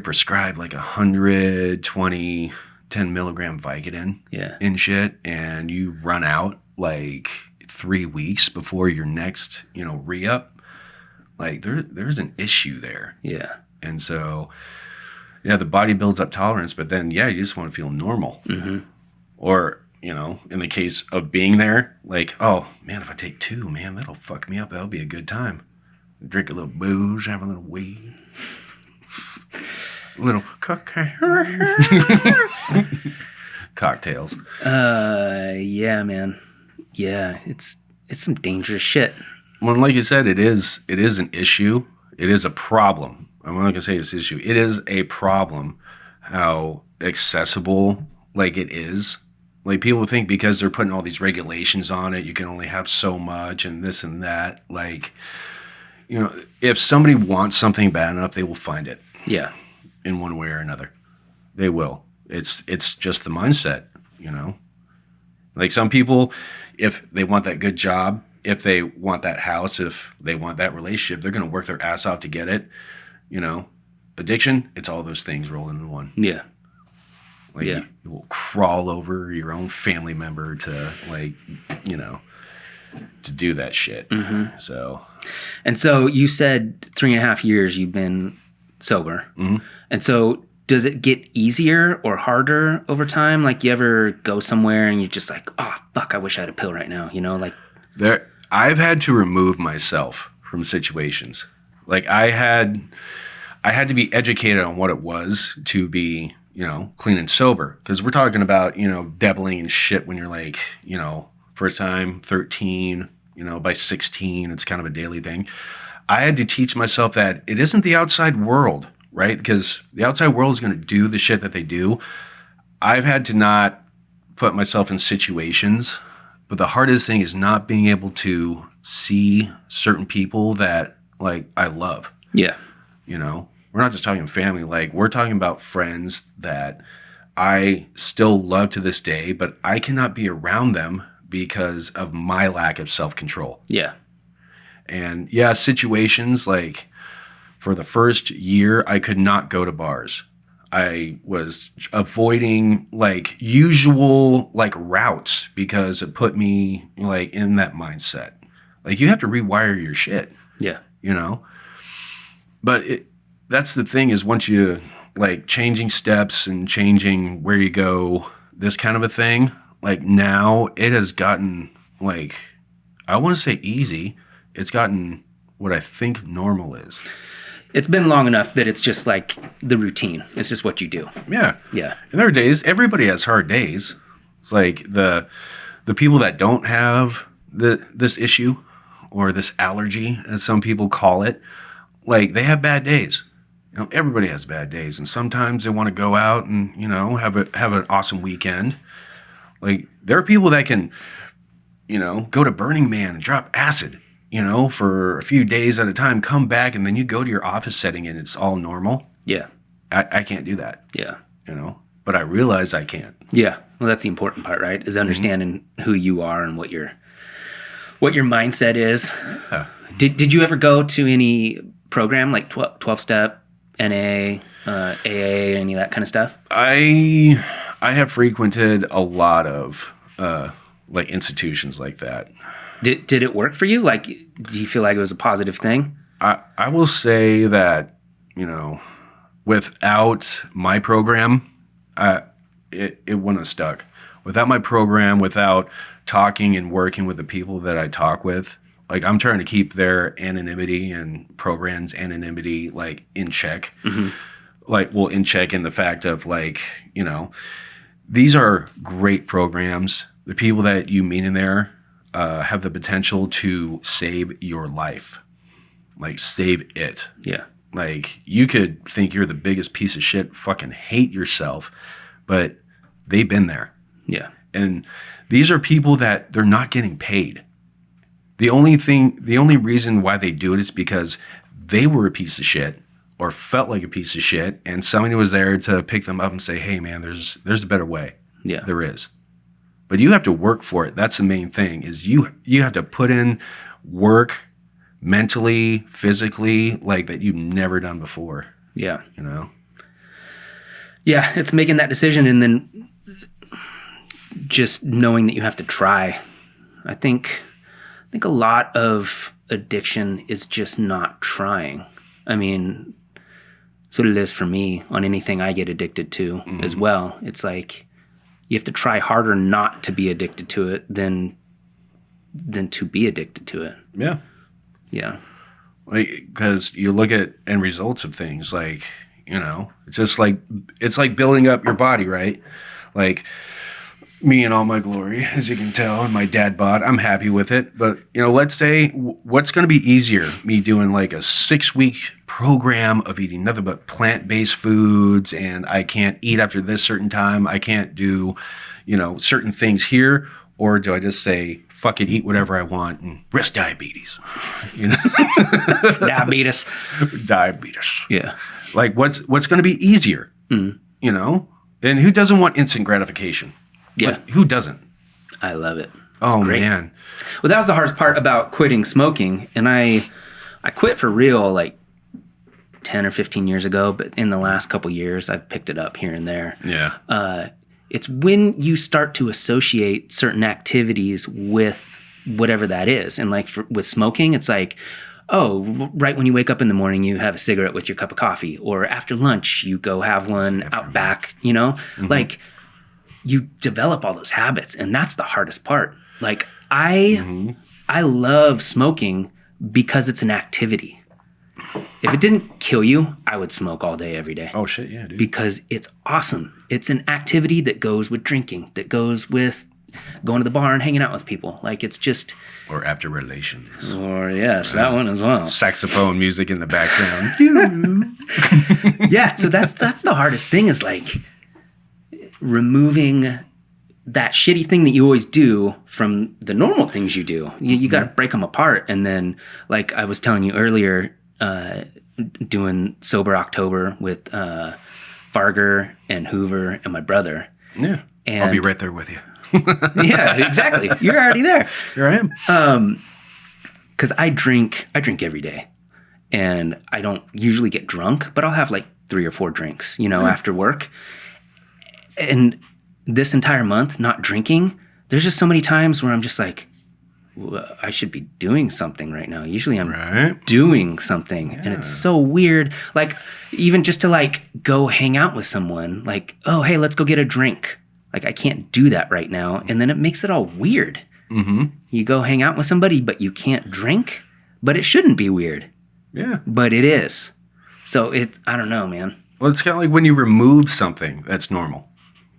prescribed like 120, 10 milligram Vicodin and shit, and you run out like 3 weeks before your next, re-up. Like there's an issue there. Yeah. And so, the body builds up tolerance, but then, you just want to feel normal. Mm-hmm. Or, in the case of being there, like, oh man, if I take 2, man, that'll fuck me up. That'll be a good time. Drink a little booze, have a little weed. Little cocktails. Yeah, man. Yeah, it's some dangerous shit. Well, like you said, it is an issue. It is a problem. I'm not gonna say it's an issue. It is a problem how accessible like it is. Like people think because they're putting all these regulations on it, you can only have so much and this and that. Like, if somebody wants something bad enough, they will find it. Yeah. In one way or another. They will. It's just the mindset, Like some people, if they want that good job, if they want that house, if they want that relationship, they're going to work their ass off to get it. Addiction, it's all those things rolled into one. Yeah. Like you will crawl over your own family member to to do that shit. Mm-hmm. So you said 3.5 years you've been sober. Mm-hmm. And so does it get easier or harder over time? Like you ever go somewhere and you're just like, oh, fuck, I wish I had a pill right now. I've had to remove myself from situations. Like I had to be educated on what it was to be, clean and sober. Because we're talking about, dabbling and shit when you're like, first time, 13, by 16, it's kind of a daily thing. I had to teach myself that it isn't the outside world, right? Because the outside world is going to do the shit that they do. I've had to not put myself in situations, but the hardest thing is not being able to see certain people that, like, I love. Yeah. We're not just talking family. Like, we're talking about friends that I still love to this day, but I cannot be around them because of my lack of self-control. Yeah. And situations like for the first year, I could not go to bars. I was avoiding like usual like routes because it put me like in that mindset. Like you have to rewire your shit. Yeah. But that's the thing is once you like changing steps and changing where you go, this kind of a thing, like now it has gotten like, I want to say easy. It's gotten what I think normal is. It's been long enough that it's just like the routine. It's just what you do. Yeah. Yeah. And there are days, everybody has hard days. It's like the people that don't have this issue or this allergy, as some people call it, like they have bad days. You know, everybody has bad days, and sometimes they want to go out and, you know, have an awesome weekend. Like there are people that can, you know, go to Burning Man and drop acid, you know, for a few days at a time, come back, and then you go to your office setting and it's all normal. Yeah. I can't do that. Yeah. You know, but I realize I can't. Yeah. Well, that's the important part, right? Is understanding who you are and what your mindset is. Yeah. Did you ever go to any program like 12-step, NA, AA, any of that kind of stuff? I have frequented a lot of like institutions like that. Did it work for you? Like, do you feel like it was a positive thing? I will say that, you know, without my program, it wouldn't have stuck. Without my program, without talking and working with the people that I talk with, like I'm trying to keep their anonymity and programs' anonymity like in check. Mm-hmm. Like, well, in check in the fact of like, you know, these are great programs. The people that you meet in there have the potential to save your life. Like, save it. Yeah. Like, you could think you're the biggest piece of shit, fucking hate yourself, but they've been there. Yeah. And these are people that they're not getting paid. The only reason why they do it is because they were a piece of shit or felt like a piece of shit, and somebody was there to pick them up and say, hey, man, there's a better way. Yeah. There is. But you have to work for it. That's the main thing, is you have to put in work mentally, physically, like that you've never done before. Yeah. You know? Yeah, it's making that decision and then just knowing that you have to try. I think a lot of addiction is just not trying. I mean, that's what it is for me on anything I get addicted to as well. It's like you have to try harder not to be addicted to it than to be addicted to it. Yeah. Yeah. Like, because you look at end results of things, like, you know, it's like building up your body, right? Like, me in all my glory, as you can tell, and my dad bod, I'm happy with it. But, you know, let's say what's going to be easier, me doing like a 6-week program of eating nothing but plant-based foods, and I can't eat after this certain time. I can't do, you know, certain things here. Or do I just say, fuck it, eat whatever I want and risk diabetes? You know? Diabetes. Yeah. Like, what's going to be easier? You know? And who doesn't want instant gratification? Yeah. Like, who doesn't? I love it. Oh, great. Man. Well, that was the hardest part about quitting smoking. And I quit for real like 10 or 15 years ago. But in the last couple years, I've picked it up here and there. Yeah. It's when you start to associate certain activities with whatever that is. And like with smoking, it's like, oh, right when you wake up in the morning, you have a cigarette with your cup of coffee. Or after lunch, you go have one out back, you know? Mm-hmm. Like, you develop all those habits, and that's the hardest part. Like, I love smoking because it's an activity. If it didn't kill you, I would smoke all day, every day. Oh, shit, yeah, dude. Because it's awesome. It's an activity that goes with drinking, that goes with going to the bar and hanging out with people. Like, it's just... Or after relations. Or, yes, that one as well. Saxophone music in the background. Yeah, so that's the hardest thing, is like removing that shitty thing that you always do from the normal things you do. You got to break them apart. And then, like I was telling you earlier, doing Sober October with Farger and Hoover and my brother. Yeah, and I'll be right there with you. Yeah, exactly. You're already there. Here I am. Because I drink every day, and I don't usually get drunk, but I'll have like 3 or 4 drinks, you know, after work. And this entire month, not drinking, there's just so many times where I'm just like, I should be doing something right now. Usually I'm doing something. Yeah. And it's so weird. Like, even just to like go hang out with someone, like, oh, hey, let's go get a drink. Like, I can't do that right now. And then it makes it all weird. Mm-hmm. You go hang out with somebody, but you can't drink. But it shouldn't be weird. Yeah. But it is. So I don't know, man. Well, it's kind of like when you remove something that's normal.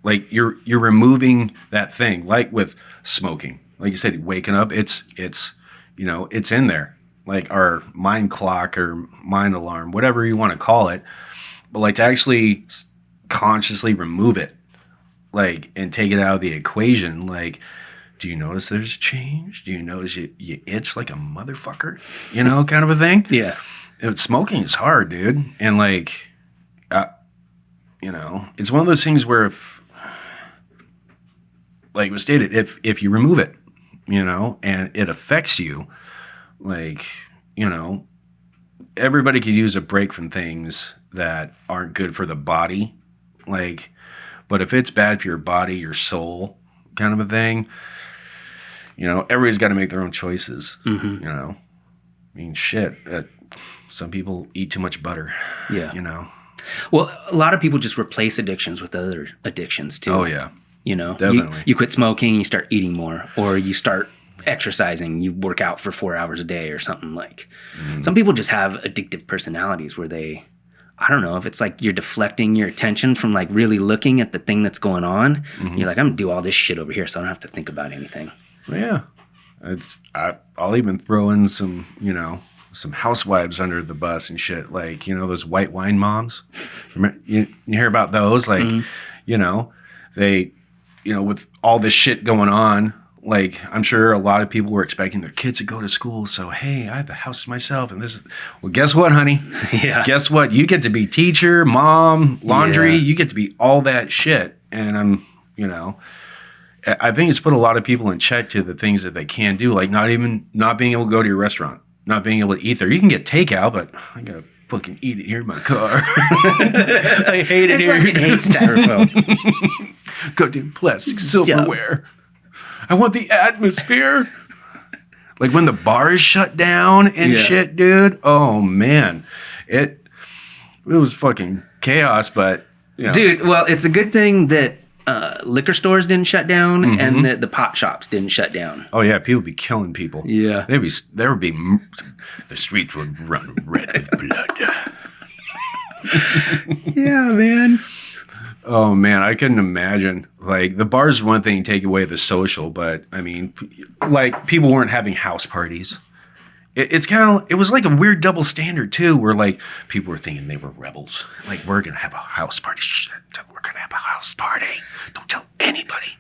Like you're removing that thing, like with smoking. Like you said, waking up, it's it's in there. Like our mind clock or mind alarm, whatever you want to call it. But like to actually consciously remove it, like, and take it out of the equation, like, do you notice there's a change? Do you notice you itch like a motherfucker? Kind of a thing. Yeah. Smoking is hard, dude. And like, it's one of those things where like it was stated, if you remove it, and it affects you, like, everybody could use a break from things that aren't good for the body. Like, but if it's bad for your body, your soul, kind of a thing, everybody's got to make their own choices. Mm-hmm. I mean, shit. Some people eat too much butter. Yeah. Well, a lot of people just replace addictions with other addictions too. Oh yeah. Definitely. You quit smoking, you start eating more, or you start exercising, you work out for 4 hours a day or something. Like, some people just have addictive personalities where I don't know if it's like you're deflecting your attention from like really looking at the thing that's going on. Mm-hmm. You're like, I'm gonna do all this shit over here so I don't have to think about anything. Yeah. I'll even throw in some, some housewives under the bus and shit. Like, those white wine moms. You hear about those? Like, they, with all this shit going on, like, I'm sure a lot of people were expecting their kids to go to school. So, hey, I have the house to myself. And well, guess what, honey? Yeah. Guess what? You get to be teacher, mom, laundry. Yeah. You get to be all that shit. And I think it's put a lot of people in check to the things that they can do. Like not being able to go to your restaurant, not being able to eat there. You can get takeout, but I got to fucking eat it here in my car. I hate it here. I hate styrofoam. Go do plastic silverware. I want the atmosphere. Like when the bars shut down and shit, dude. Oh man, it was fucking chaos. But dude, well, it's a good thing that liquor stores didn't shut down and that the pot shops didn't shut down. Oh yeah, people would be killing people. Yeah, the streets would run red with blood. Yeah, man. Oh man, I couldn't imagine. Like the bar's one thing, take away the social, but I mean, like people weren't having house parties. It was like a weird double standard too, where like people were thinking they were rebels. Like we're gonna have a house party. Shit, we're gonna have a house party. Don't tell anybody.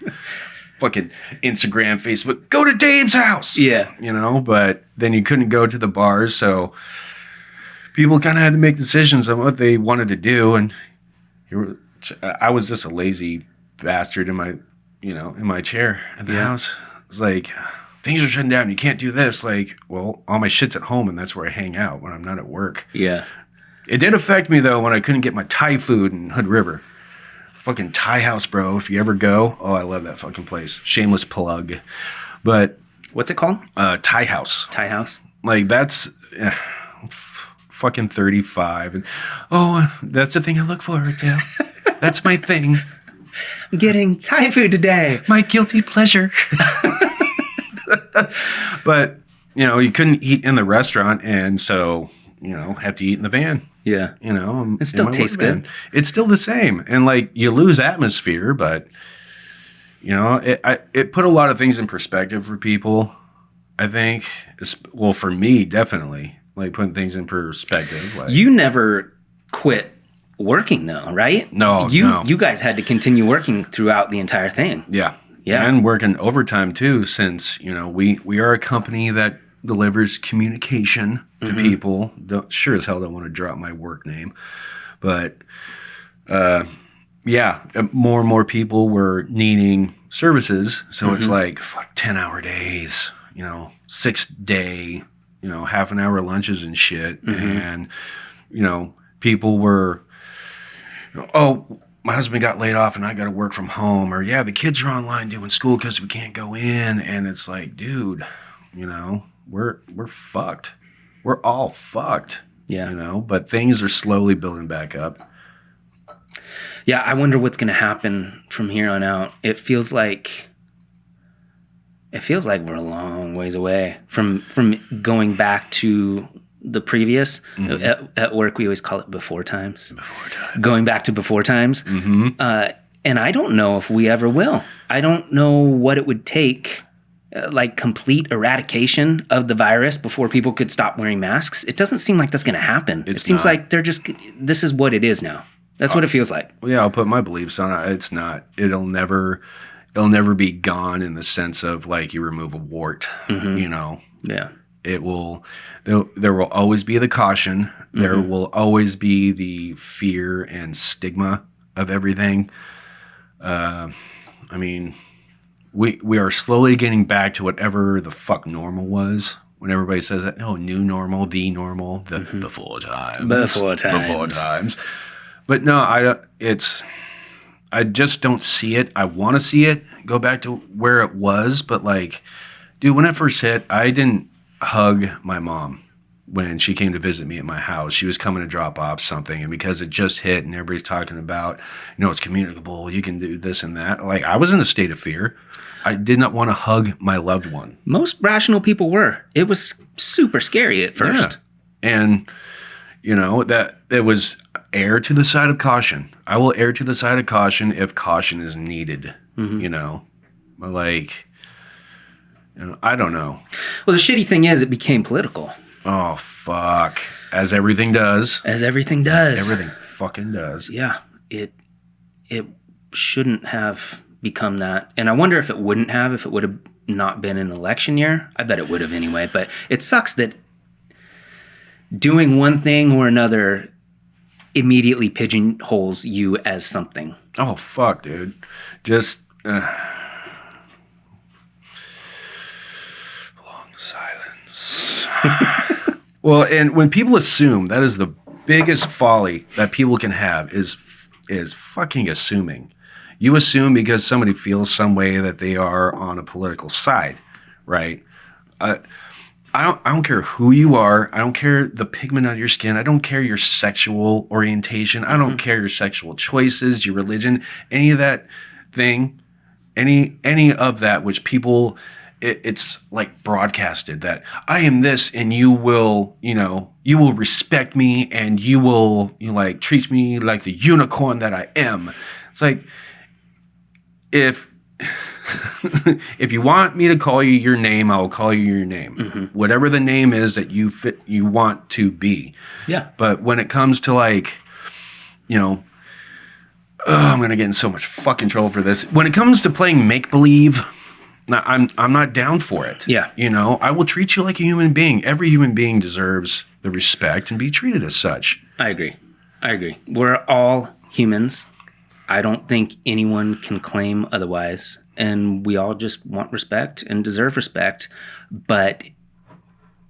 Fucking Instagram, Facebook, go to Dave's house. Yeah, But then you couldn't go to the bars, so people kind of had to make decisions on what they wanted to do, and I was just a lazy bastard in my chair at the house. It's like, things are shutting down. You can't do this. Like, well, all my shit's at home, and that's where I hang out when I'm not at work. Yeah. It did affect me, though, when I couldn't get my Thai food in Hood River. Fucking Thai house, bro. If you ever go, oh, I love that fucking place. Shameless plug. But what's it called? Thai house. Thai house? Like, that's... fucking 35. And, that's the thing I look forward to. That's my thing. I'm getting Thai food today. My guilty pleasure. But, you couldn't eat in the restaurant, and so, have to eat in the van. Yeah. It still tastes good. It's still the same. And, like, you lose atmosphere, but, it put a lot of things in perspective for people, I think. Well, for me, definitely. Like, putting things in perspective. Like, you never quit working, though, right? No. You guys had to continue working throughout the entire thing. Yeah. Yeah. And working overtime, too, since, we are a company that delivers communication to people. Sure as hell don't want to drop my work name. But, more and more people were needing services. So it's like 10-hour days, 6-day, half an hour lunches and shit. And, people were, my husband got laid off and I got to work from home. Or, the kids are online doing school because we can't go in. And it's like, dude, we're fucked. We're all fucked. Yeah. But things are slowly building back up. Yeah, I wonder what's going to happen from here on out. It feels like we're a long ways away from going back to the previous. At work, we always call it before times. Going back to before times. And I don't know if we ever will. I don't know what it would take, like complete eradication of the virus before people could stop wearing masks. It doesn't seem like that's going to happen. It seems like this is what it is now. That's what it feels like. Well, yeah, I'll put my beliefs on it. It's not. It'll never be gone in the sense of like you remove a wart, you know. Yeah. It will. There will always be the caution. There will always be the fear and stigma of everything. I mean, we are slowly getting back to whatever the fuck normal was. When everybody says that, oh, new normal, the normal, the before times. But no, I just don't see it. I want to see it go back to where it was. But like, dude, when it first hit, I didn't hug my mom when she came to visit me at my house. She was coming to drop off something. And because it just hit and everybody's talking about, you know, it's communicable, you can do this and that. Like, I was in a state of fear. I did not want to hug my loved one. Most rational people were. It was super scary at first. Yeah. And, you know, that it was err to the side of caution. I will err to the side of caution if caution is needed, you know. Like, you know, I don't know. Well, the shitty thing is it became political. Oh, fuck. As everything does. Everything fucking does. Yeah. It shouldn't have become that. And I wonder if it wouldn't have, if it would have not been an election year. I bet it would have anyway. But it sucks that doing one thing or another immediately pigeonholes you as something. Oh, fuck, dude. Just long silence. Well, and when people assume, that is the biggest folly that people can have is fucking assuming. You assume because somebody feels some way that they are on a political side, right? I don't care who you are. I don't care the pigment of your skin. I don't care your sexual orientation. I don't care your sexual choices, your religion, any of that thing, any of that which people, it's like broadcasted that I am this and you will, you know, you will respect me and you will, you like treat me like the unicorn that I am. It's like, if you want me to call you your name, I will call you your name. Whatever the name is that you want to be. Yeah. But when it comes to like, you know, I'm going to get in so much fucking trouble for this. When it comes to playing make-believe, I'm not down for it. Yeah. You know, I will treat you like a human being. Every human being deserves the respect and be treated as such. I agree. We're all humans. I don't think anyone can claim otherwise. And we all just want respect and deserve respect. But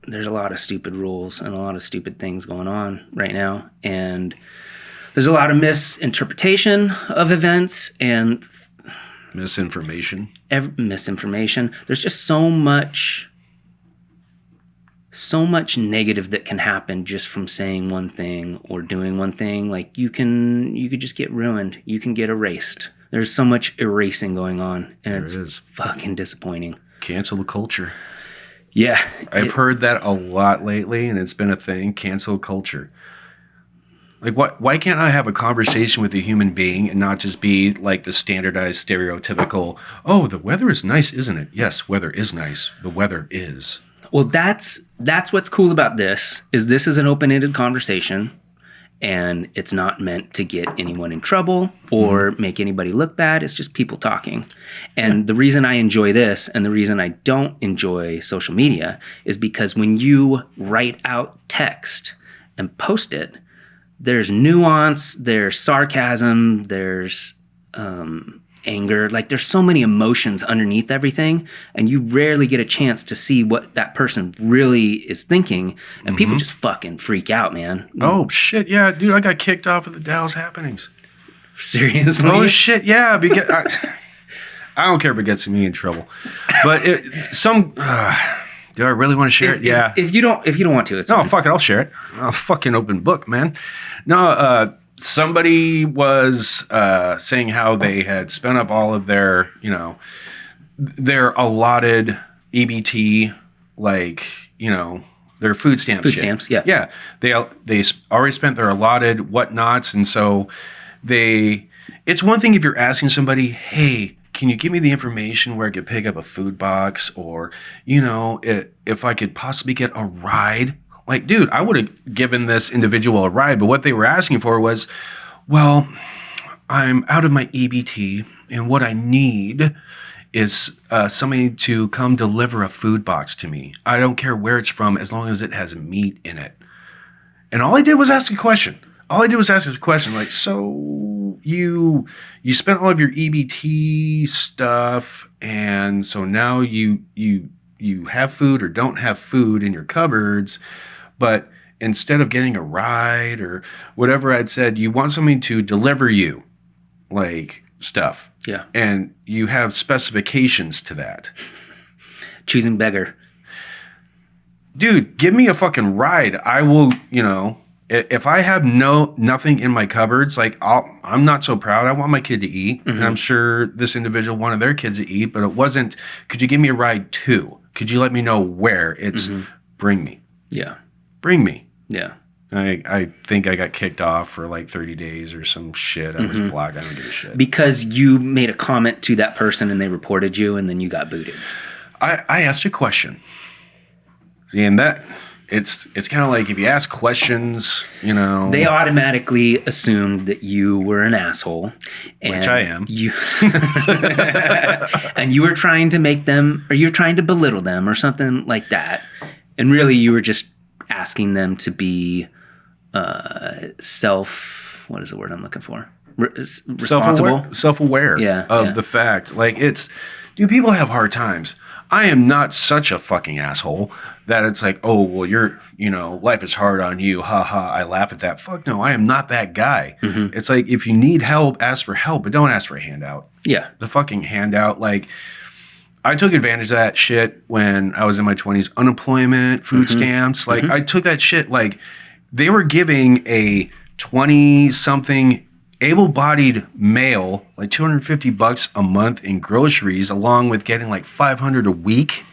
there's a lot of stupid rules and a lot of stupid things going on right now. And there's a lot of misinterpretation of events and misinformation. Misinformation. There's just so much negative that can happen just from saying one thing or doing one thing. Like you could just get ruined. You can get erased. There's so much erasing going on, and it's fucking disappointing. Cancel culture. Yeah. I've heard that a lot lately, and it's been a thing. Cancel culture. Like, why can't I have a conversation with a human being and not just be like the standardized, stereotypical, oh, the weather is nice, isn't it? Yes, weather is nice. The weather is. Well, that's what's cool about this is an open-ended conversation, and it's not meant to get anyone in trouble or make anybody look bad. It's just people talking. And the reason I enjoy this and the reason I don't enjoy social media is because when you write out text and post it, there's nuance, there's sarcasm, there's anger. Like there's so many emotions underneath everything, and you rarely get a chance to see what that person really is thinking. And people just fucking freak out, man. Oh shit, yeah, dude, I got kicked off of the Dallas Happenings. Seriously? Oh shit, yeah, because I don't care if it gets me in trouble, but do I really want to share it? Yeah. If you don't want to, it's no, fuck it, I'll share it. I'll fucking open book, man. No, somebody was saying how they had spent up all of their, their allotted EBT, like, their food stamps. Food stamps, yeah. Yeah. They already spent their allotted whatnots. And so it's one thing if you're asking somebody, hey, can you give me the information where I could pick up a food box, or, if I could possibly get a ride? Like, dude, I would have given this individual a ride, but what they were asking for was, well, I'm out of my EBT, and what I need is somebody to come deliver a food box to me. I don't care where it's from, as long as it has meat in it. And all I did was ask a question. Like, so you spent all of your EBT stuff, and so now you have food or don't have food in your cupboards, but instead of getting a ride or whatever I'd said, you want somebody to deliver you, like, stuff. Yeah. And you have specifications to that. Choosing beggar. Dude, give me a fucking ride. I will, if I have nothing in my cupboards, like, I'm not so proud. I want my kid to eat. Mm-hmm. And I'm sure this individual wanted their kids to eat, but it wasn't, could you give me a ride too? Could you let me know where? It's bring me. Yeah. Bring me. Yeah. I think I got kicked off for like 30 days or some shit. I was blocked. I don't give a shit. Because you made a comment to that person and they reported you, and then you got booted. I asked a question. And that it's kind of like if you ask questions, They automatically assumed that you were an asshole. Which I am. And you were trying to make them, or you're trying to belittle them or something like that. And really you were just asking them to be what is the word I'm looking for? Responsible? Self-aware of the fact. Like, people have hard times. I am not such a fucking asshole that it's like, oh, well, you're, life is hard on you. Ha ha. I laugh at that. Fuck no, I am not that guy. Mm-hmm. It's like, if you need help, ask for help, but don't ask for a handout. Yeah. The fucking handout. Like, I took advantage of that shit when I was in my 20s. Unemployment, food stamps. Like, I took that shit. Like, they were giving a 20-something able-bodied male like $250 a month in groceries, along with getting like $500 a week,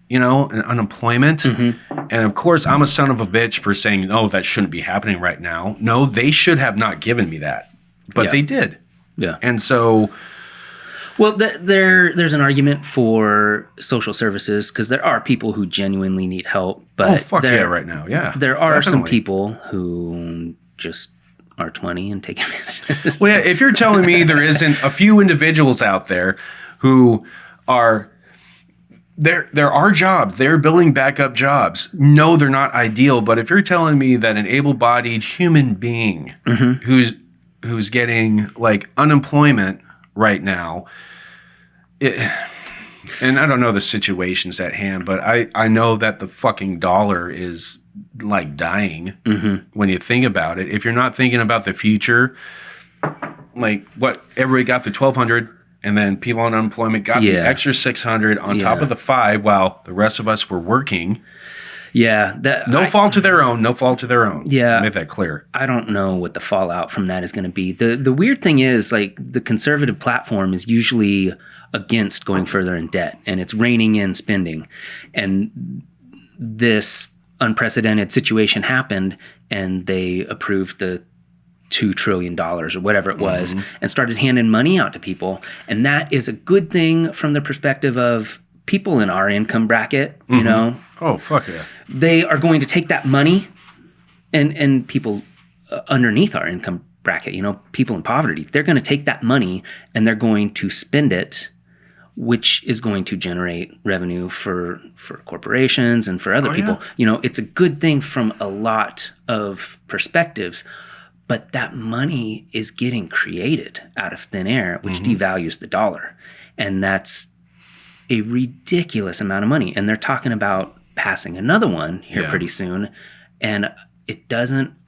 in unemployment. And of course, I'm a son of a bitch for saying, no, that shouldn't be happening right now. No, they should have not given me that, but they did. Yeah. And so, well, there's an argument for social services, because there are people who genuinely need help. But right now, yeah. There are some people who just are 20 and take advantage. Well, yeah, if you're telling me there isn't a few individuals out there who are, there are jobs, they're building backup jobs. No, they're not ideal, but if you're telling me that an able-bodied human being who's getting like unemployment right now, and I don't know the situations at hand, but I know that the fucking dollar is like dying when you think about it. If you're not thinking about the future, like what everybody got the $1,200, and then people on unemployment got the extra $600 on top of the $500, while the rest of us were working. Yeah. No fault to their own. Yeah. Make that clear. I don't know what the fallout from that is going to be. The weird thing is, like, the conservative platform is usually against going further in debt, and it's reining in spending. And this unprecedented situation happened, and they approved the $2 trillion or whatever it was, and started handing money out to people. And that is a good thing from the perspective of people in our income bracket, Oh, fuck yeah. They are going to take that money, and people underneath our income bracket, people in poverty, they're going to take that money and they're going to spend it, which is going to generate revenue for corporations and for other people. Yeah. It's a good thing from a lot of perspectives, but that money is getting created out of thin air, which devalues the dollar. And that's a ridiculous amount of money. And they're talking about passing another one here pretty soon. And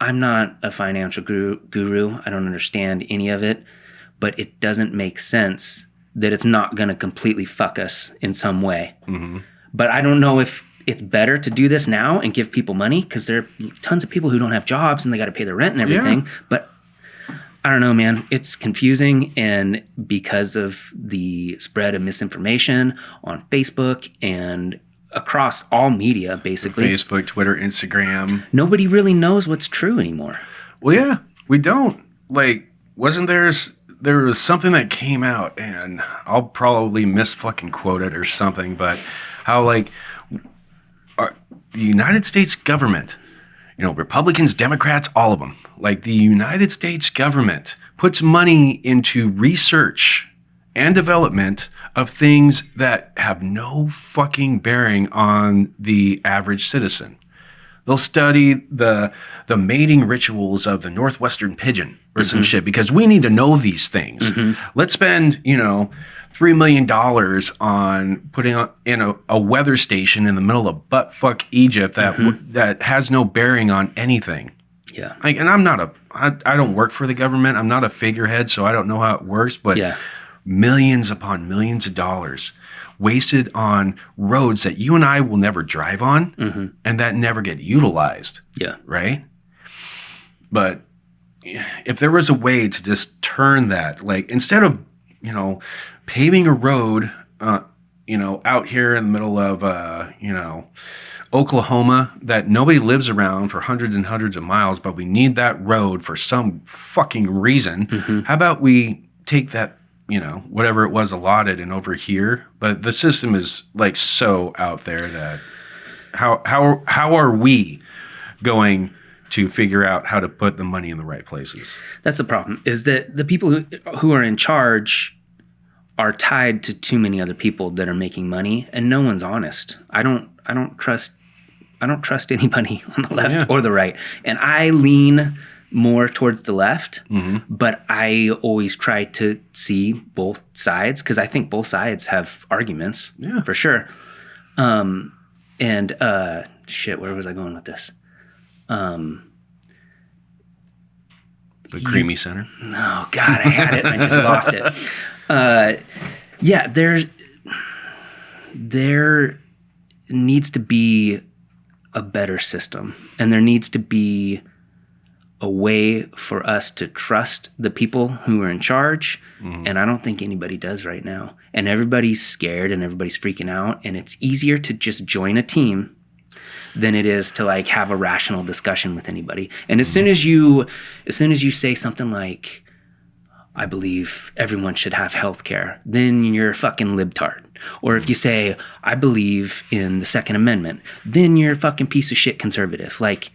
I'm not a financial guru. I don't understand any of it, but it doesn't make sense that it's not going to completely fuck us in some way. But I don't know if it's better to do this now and give people money, because there are tons of people who don't have jobs and they got to pay their rent and everything. But I don't know, man. It's confusing, and because of the spread of misinformation on Facebook and across all media, basically. Facebook, Twitter, Instagram. Nobody really knows what's true anymore. Well, yeah, we don't. Like, wasn't there was something that came out, and I'll probably misfucking quote it or something, but how, like, the United States government, you know, Republicans, Democrats, all of them, like the United States government puts money into research and development of things that have no fucking bearing on the average citizen. They'll study the mating rituals of the northwestern pigeon or some shit because we need to know these things. Let's spend, you know, $3 million on putting in a weather station in the middle of buttfuck Egypt that has no bearing on anything. Yeah. Like, and I don't work for the government. I'm not a figurehead, so I don't know how it works, but millions upon millions of dollars wasted on roads that you and I will never drive on and that never get utilized. Yeah. Right? But if there was a way to just turn that, like, instead of, you know, paving a road, you know, out here in the middle of, you know, Oklahoma that nobody lives around for hundreds and hundreds of miles, but we need that road for some fucking reason. How about we take that, you know, whatever it was allotted and over here? But the system is like so out there that how are we going to figure out how to put the money in the right places? That's the problem, is that the people who are in charge are tied to too many other people that are making money, and no one's honest. I don't trust anybody on the left or the right. And I lean more towards the left, but I always try to see both sides because I think both sides have arguments for sure. And shit, where was I going with this? The Creamy Center. No, God, I had it. I just lost it. Yeah, there needs to be a better system, and there needs to be a way for us to trust the people who are in charge. And I don't think anybody does right now. And everybody's scared and everybody's freaking out, and it's easier to just join a team than it is to like have a rational discussion with anybody. And as soon as you say something like, I believe everyone should have health care, then you're a fucking libtard. Or if you say, I believe in the Second Amendment, then you're a fucking piece of shit conservative. Like,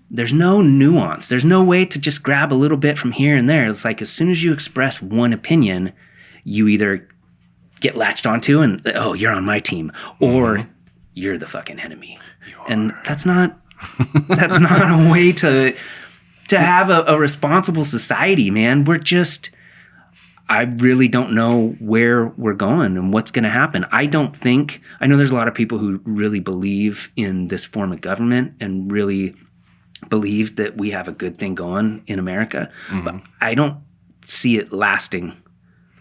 there's no nuance. There's no way to just grab a little bit from here and there. It's like as soon as you express one opinion, you either get latched onto and, oh, you're on my team, or you're the fucking enemy. And that's not a way to have a responsible society, man. I really don't know where we're going and what's going to happen. I know there's a lot of people who really believe in this form of government and really believe that we have a good thing going in America, but I don't see it lasting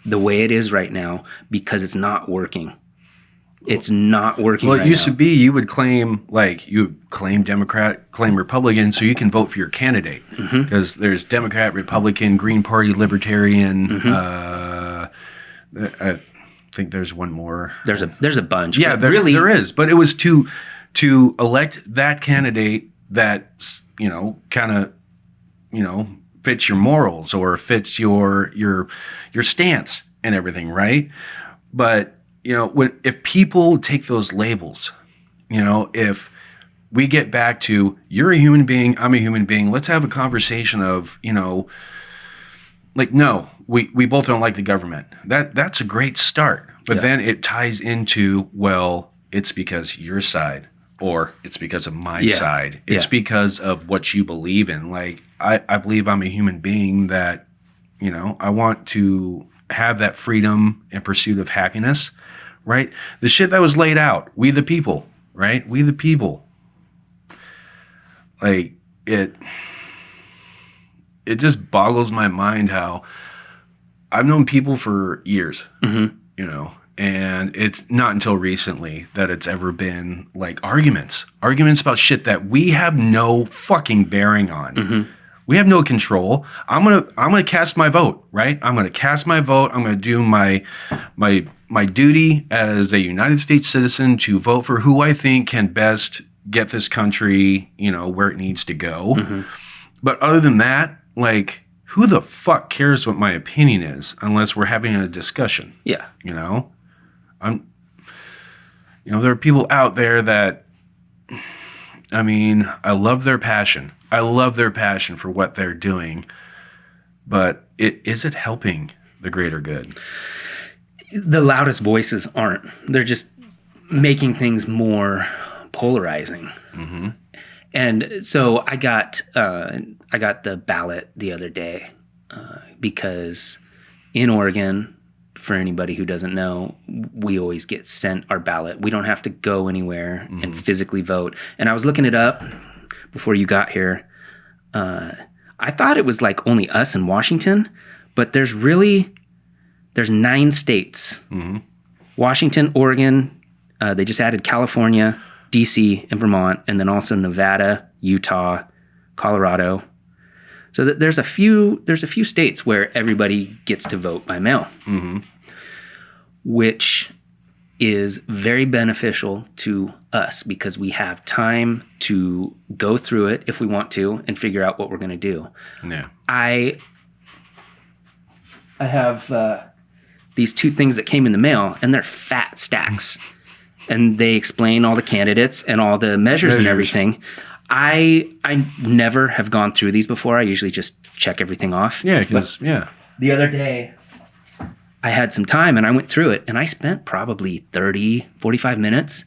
the way it is right now because it's not working. It's not working. Well, it used to be you would claim Democrat, claim Republican, so you can vote for your candidate because there's Democrat, Republican, Green Party, Libertarian. I think there's one more. There's a bunch. Yeah, there is. But it was to elect that candidate that, you know, kind of, you know, fits your morals or fits your stance and everything, right? But you know, if people take those labels, you know, if we get back to you're a human being, I'm a human being, let's have a conversation of, you know, like, no, we both don't like the government. That's a great start. But then it ties into, well, it's because your side or it's because of my side. It's because of what you believe in. Like, I believe I'm a human being that, you know, I want to have that freedom and pursuit of happiness. Right? The shit that was laid out. We the people. Right? We the people. Like, it just boggles my mind how I've known people for years, you know, and it's not until recently that it's ever been like arguments about shit that we have no fucking bearing on. We have no control. I'm gonna cast my vote, right? I'm gonna cast my vote. I'm gonna do my duty as a United States citizen to vote for who I think can best get this country, where it needs to go. Mm-hmm. But other than that, like, who the fuck cares what my opinion is unless we're having a discussion? Yeah. There are people out there that, I love their passion. I love their passion for what they're doing, but is it helping the greater good? The loudest voices aren't. They're just making things more polarizing. Mm-hmm. And so I got the ballot the other day because in Oregon, for anybody who doesn't know, we always get sent our ballot. We don't have to go anywhere and physically vote. And I was looking it up before you got here. I thought it was like only us in Washington, but there's 9 states. Mm-hmm. Washington, Oregon, they just added California, DC, and Vermont, and then also Nevada, Utah, Colorado. So there's a few states where everybody gets to vote by mail, which is very beneficial to us because we have time to go through it if we want to and figure out what we're going to do. Yeah. I have these 2 things that came in the mail, and they're fat stacks. And they explain all the candidates and all the measures and everything. I never have gone through these before. I usually just check everything off. Yeah, the other day, I had some time and I went through it, and I spent probably 30, 45 minutes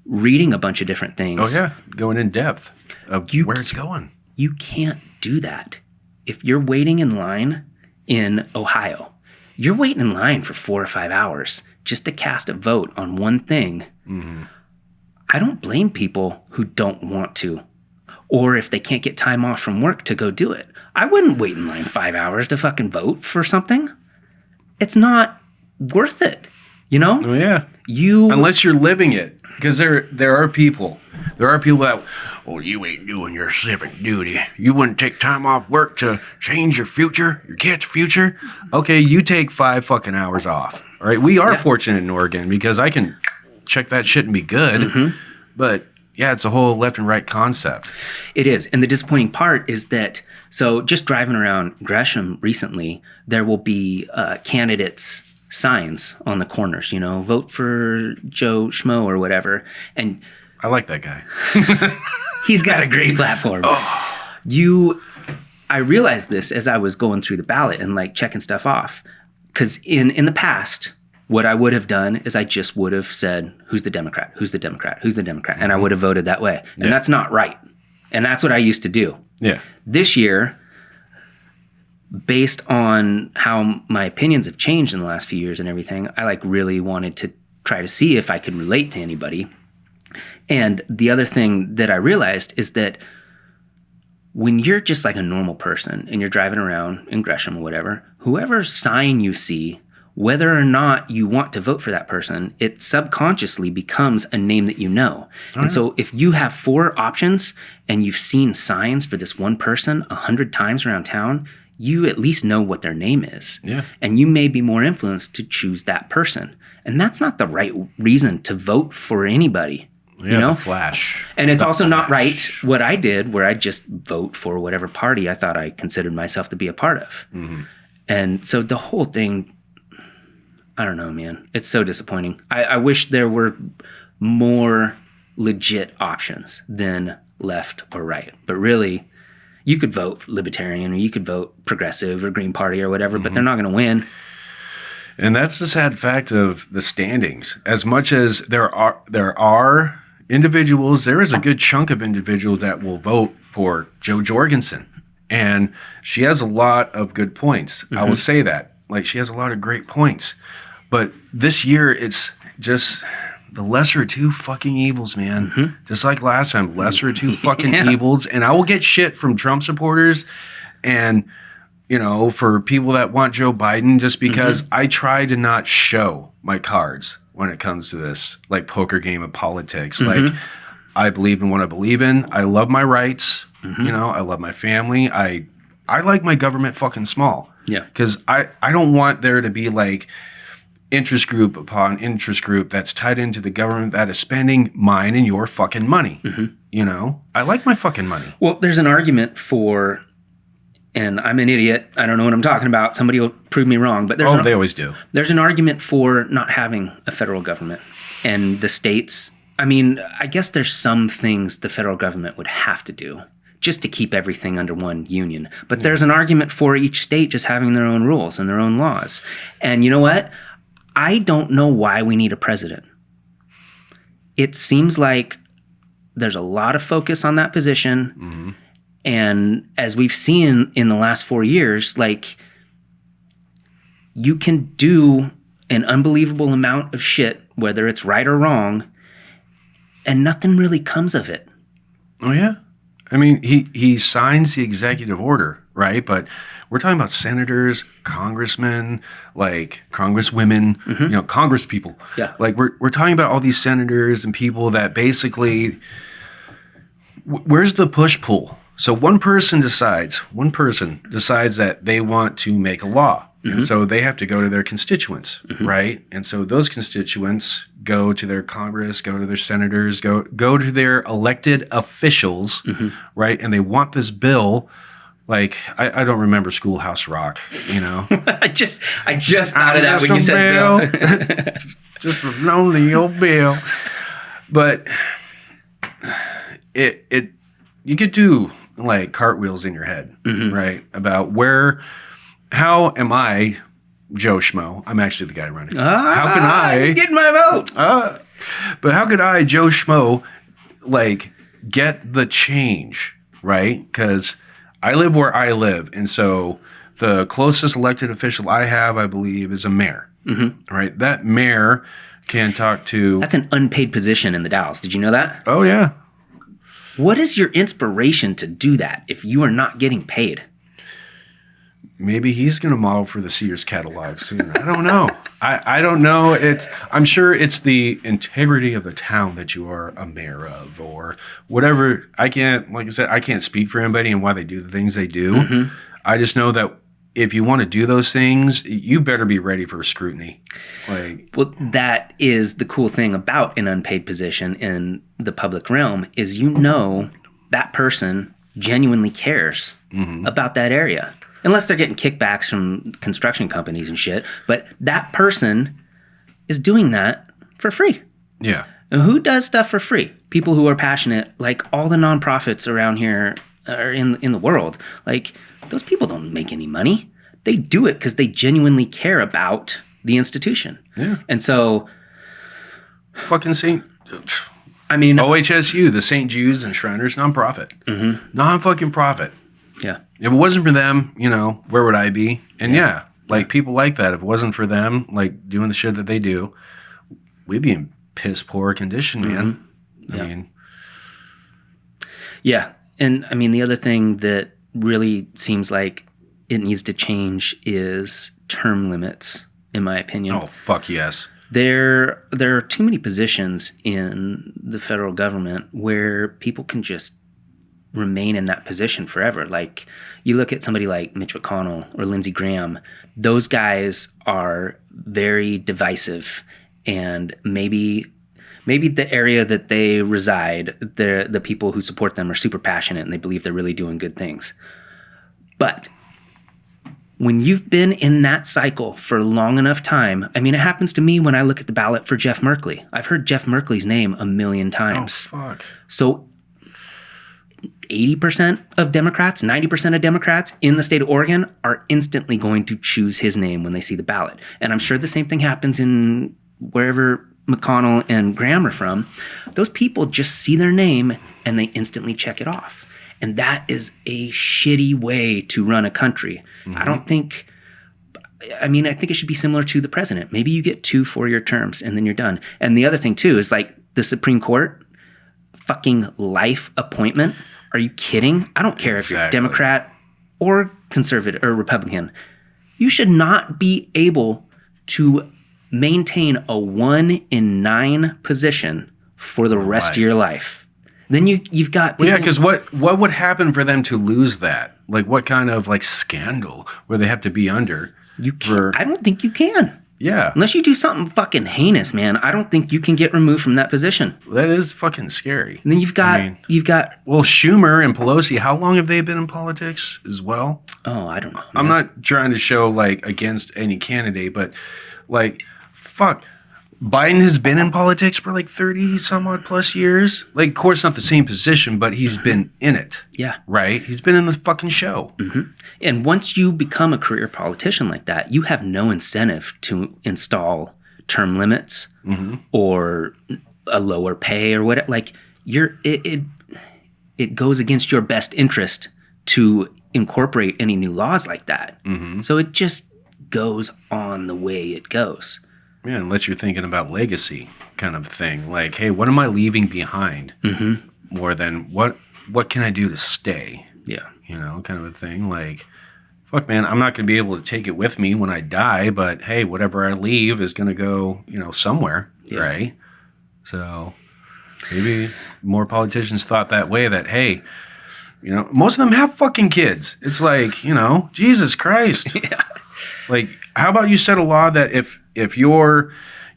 reading a bunch of different things. Oh, yeah. Going in depth of where it's going. You can't do that. If you're waiting in line in Ohio, you're waiting in line for 4 or 5 hours just to cast a vote on one thing. Mm-hmm. I don't blame people who don't want to, or if they can't get time off from work to go do it. I wouldn't wait in line 5 hours to fucking vote for something. It's not worth it, Oh, yeah. Unless you're living it, because there are people that, you ain't doing your civic duty. You wouldn't take time off work to change your future, your kid's future. Okay, you take 5 fucking hours off. All right, we are fortunate in Oregon because I can check that shit and be good. Mm-hmm. But yeah, it's a whole left and right concept. It is. And the disappointing part is that, so just driving around Gresham recently, there will be candidates' signs on the corners, vote for Joe Schmo or whatever. And I like that guy. He's got a great platform. I realized this as I was going through the ballot and like checking stuff off. Because in the past, what I would have done is I just would have said, who's the Democrat? Who's the Democrat? Who's the Democrat? And I would have voted that way. And that's not right. And that's what I used to do. Yeah. This year, based on how my opinions have changed in the last few years and everything, I like really wanted to try to see if I could relate to anybody. And the other thing that I realized is that when you're just like a normal person and you're driving around in Gresham or whatever, whoever sign you see, whether or not you want to vote for that person, it subconsciously becomes a name that you know. And so if you have 4 options and you've seen signs for this one person 100 times around town, you at least know what their name is. Yeah. And you may be more influenced to choose that person. And that's not the right reason to vote for anybody. Yeah, the flash. And it's also not right what I did, where I just vote for whatever party I thought I considered myself to be a part of. Mm-hmm. And so the whole thing, I don't know, man. It's so disappointing. I wish there were more legit options than left or right. But really, you could vote Libertarian or you could vote Progressive or Green Party or whatever, but they're not going to win. And that's the sad fact of the standings. As much as there are individuals, there is a good chunk of individuals that will vote for Jo Jorgensen. And she has a lot of good points. Mm-hmm. I will say that. Like, she has a lot of great points. But this year, it's just the lesser of 2 fucking evils, man. Mm-hmm. Just like last time, lesser of 2 fucking evils. And I will get shit from Trump supporters and, for people that want Joe Biden, just because I try to not show my cards when it comes to this, like, poker game of politics. Like, I believe in what I believe in. I love my rights. You know, I love my family. I like my government fucking small. Yeah. Because I don't want there to be like interest group upon interest group that's tied into the government that is spending mine and your fucking money. You know, I like my fucking money. Well, there's an argument for, and I'm an idiot, I don't know what I'm talking about. Somebody will prove me wrong, but they always do. There's an argument for not having a federal government. And the states, I mean, I guess there's some things the federal government would have to do just to keep everything under one union. But there's an argument for each state just having their own rules and their own laws. And you know what? I don't know why we need a president. It seems like there's a lot of focus on that position. And as we've seen in the last 4 years, like, you can do an unbelievable amount of shit, whether it's right or wrong, and nothing really comes of it. Oh, yeah? I mean, he signs the executive order, right? But we're talking about senators, congressmen, like congresswomen, you know, congress people. Yeah. Like we're talking about all these senators and people that basically, where's the push-pull? So one person decides that they want to make a law. And so they have to go to their constituents, right? And so those constituents go to their Congress, go to their senators, go to their elected officials, right? And they want this bill. Like, I don't remember Schoolhouse Rock, you know? I just thought of that when you said bill. Just lonely old bill. But it you could do like cartwheels in your head, right? About how am I, Joe Schmo? I'm actually the guy running. How can I get my vote? But how could I, Joe Schmo, like get the change, right? Because I live where I live, and so the closest elected official I have, I believe, is a mayor. Right? That mayor can talk to. That's an unpaid position in the Dalles. Did you know that? Oh yeah. What is your inspiration to do that if you are not getting paid? Maybe he's going to model for the Sears catalog soon. I don't know. I don't know. I'm sure it's the integrity of the town that you are a mayor of or whatever. Like I said, I can't speak for anybody and why they do the things they do. I just know that if you want to do those things, you better be ready for scrutiny. Well, that is the cool thing about an unpaid position in the public realm is, you know, that person genuinely cares about that area. Unless they're getting kickbacks from construction companies and shit. But that person is doing that for free. Yeah. And who does stuff for free? People who are passionate, like all the nonprofits around here or in the world. Like, those people don't make any money. They do it because they genuinely care about the institution. Yeah. And so... Fucking OHSU, the St. Jude's and Shriners nonprofit. Non-fucking profit. Yeah. If it wasn't for them, you know, where would I be? And like people like that. If it wasn't for them, like doing the shit that they do, we'd be in piss poor condition, man. I mean. Yeah. And I mean, the other thing that really seems like it needs to change is term limits, in my opinion. Oh, fuck yes. There are too many positions in the federal government where people can just remain in that position forever. Like, you look at somebody like Mitch McConnell or Lindsey Graham, those guys are very divisive, and maybe the area that they reside, the people who support them are super passionate and they believe they're really doing good things. But when you've been in that cycle for long enough time, I mean, it happens to me when I look at the ballot for Jeff Merkley. I've heard Jeff Merkley's name a million times. Oh, fuck. So 80% of Democrats, 90% of Democrats in the state of Oregon are instantly going to choose his name when they see the ballot. And I'm sure the same thing happens in wherever McConnell and Graham are from. Those people just see their name and they instantly check it off. And that is a shitty way to run a country. I think it should be similar to the president. Maybe you get 2 4-year terms and then you're done. And the other thing too is, like, the Supreme Court, fucking life appointment. Are you kidding? I don't care if you're Democrat or conservative or Republican. You should not be able to maintain a 1 in 9 position for the rest of your life. Then you've got Well, yeah, because what would happen for them to lose that? Like, what kind of like scandal where they have to be under? I don't think you can. Yeah. Unless you do something fucking heinous, man. I don't think you can get removed from that position. That is fucking scary. And then you've got well, Schumer and Pelosi, how long have they been in politics as well? Oh, I don't know. Man. I'm not trying to show like against any candidate, but like, fuck. Biden has been in politics for like 30 some odd plus years. Like, of course, not the same position, but he's been in it. Yeah. Right? He's been in the fucking show. Mm-hmm. And once you become a career politician like that, you have no incentive to install term limits or a lower pay or whatever. Like, it goes against your best interest to incorporate any new laws like that. Mm-hmm. So it just goes on the way it goes. Yeah, unless you're thinking about legacy kind of thing. Like, hey, what am I leaving behind? Mm-hmm. More than what can I do to stay? Yeah. You know, kind of a thing. Like, fuck, man, I'm not going to be able to take it with me when I die, but hey, whatever I leave is going to go, somewhere, right? So maybe more politicians thought that way, that, hey, most of them have fucking kids. It's like, Jesus Christ. Yeah. Like, how about you set a law that if you're,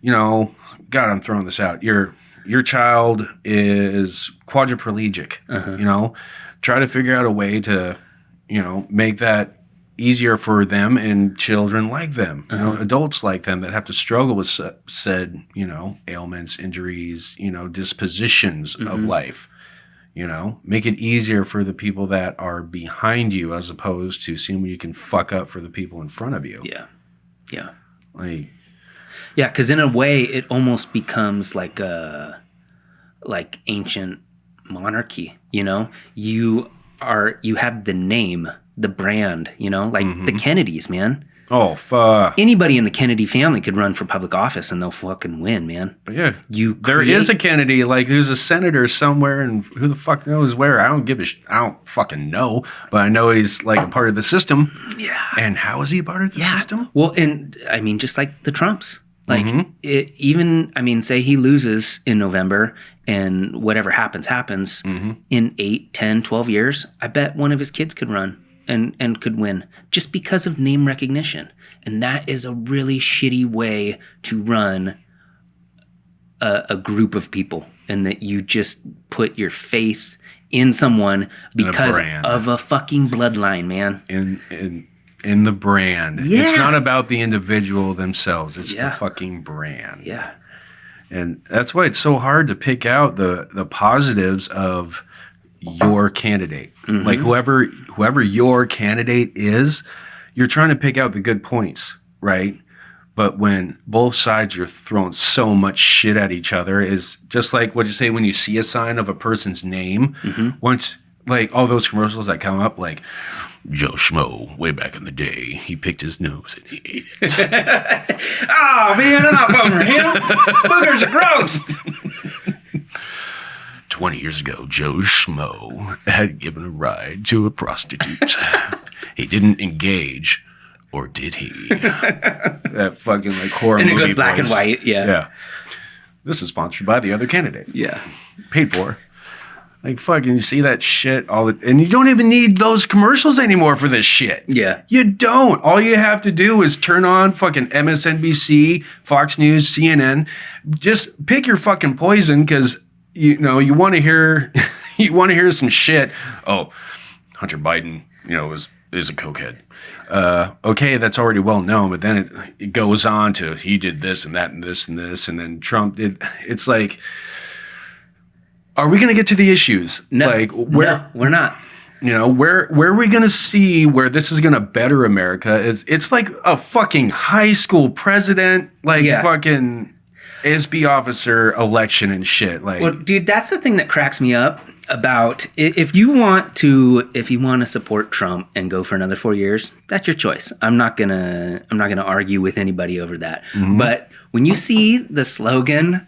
God, I'm throwing this out, your child is quadriplegic, try to figure out a way to, make that easier for them and children like them, adults like them that have to struggle with said, ailments, injuries, dispositions of life. Make it easier for the people that are behind you as opposed to seeing what you can fuck up for the people in front of you. Yeah. Yeah. Yeah, because in a way, it almost becomes like ancient monarchy. You have the name, the brand. The Kennedys, man. Oh, fuck. Anybody in the Kennedy family could run for public office and they'll fucking win, man. Yeah. There is a Kennedy, like there's a senator somewhere and who the fuck knows where. I don't fucking know, but I know he's like a part of the system. Yeah. And how is he a part of the system? Well, and I mean, just like the Trumps. Like say he loses in November and whatever happens, in 8, 10, 12 years, I bet one of his kids could run. And could win just because of name recognition. And that is a really shitty way to run a group of people, and that you just put your faith in someone because of a fucking bloodline, man. In the brand. Yeah. It's not about the individual themselves. It's the fucking brand. Yeah. And that's why it's so hard to pick out the positives of your candidate. Mm-hmm. Like whoever your candidate is, you're trying to pick out the good points, right? But when both sides are throwing so much shit at each other, is just like what you say when you see a sign of a person's name. Mm-hmm. Once, like all those commercials that come up, like Joe Schmo, way back in the day, he picked his nose and he ate it. Oh man, I'm not voting for him. Boogers are gross. 20 years ago, Joe Schmo had given a ride to a prostitute. He didn't engage, or did he? That fucking like horror movie. And it goes black and white, Yeah. This is sponsored by the other candidate. Yeah. Paid for. Like fucking, you see that shit and you don't even need those commercials anymore for this shit. Yeah. You don't. All you have to do is turn on fucking MSNBC, Fox News, CNN. Just pick your fucking poison, because you want to hear some shit. Oh, Hunter Biden, is a cokehead. Okay, that's already well known, but then it goes on to he did this and that and this and this, and then Trump did. It's like, are we going to get to the issues? No, like no, we're not. Where are we going to see where this is going to better America? It's like a fucking high school president, fucking SB officer election and shit. Like, well, dude, that's the thing that cracks me up about if you want to support Trump and go for another 4 years, that's your choice. I'm not gonna argue with anybody over that. Mm-hmm. But when you see the slogan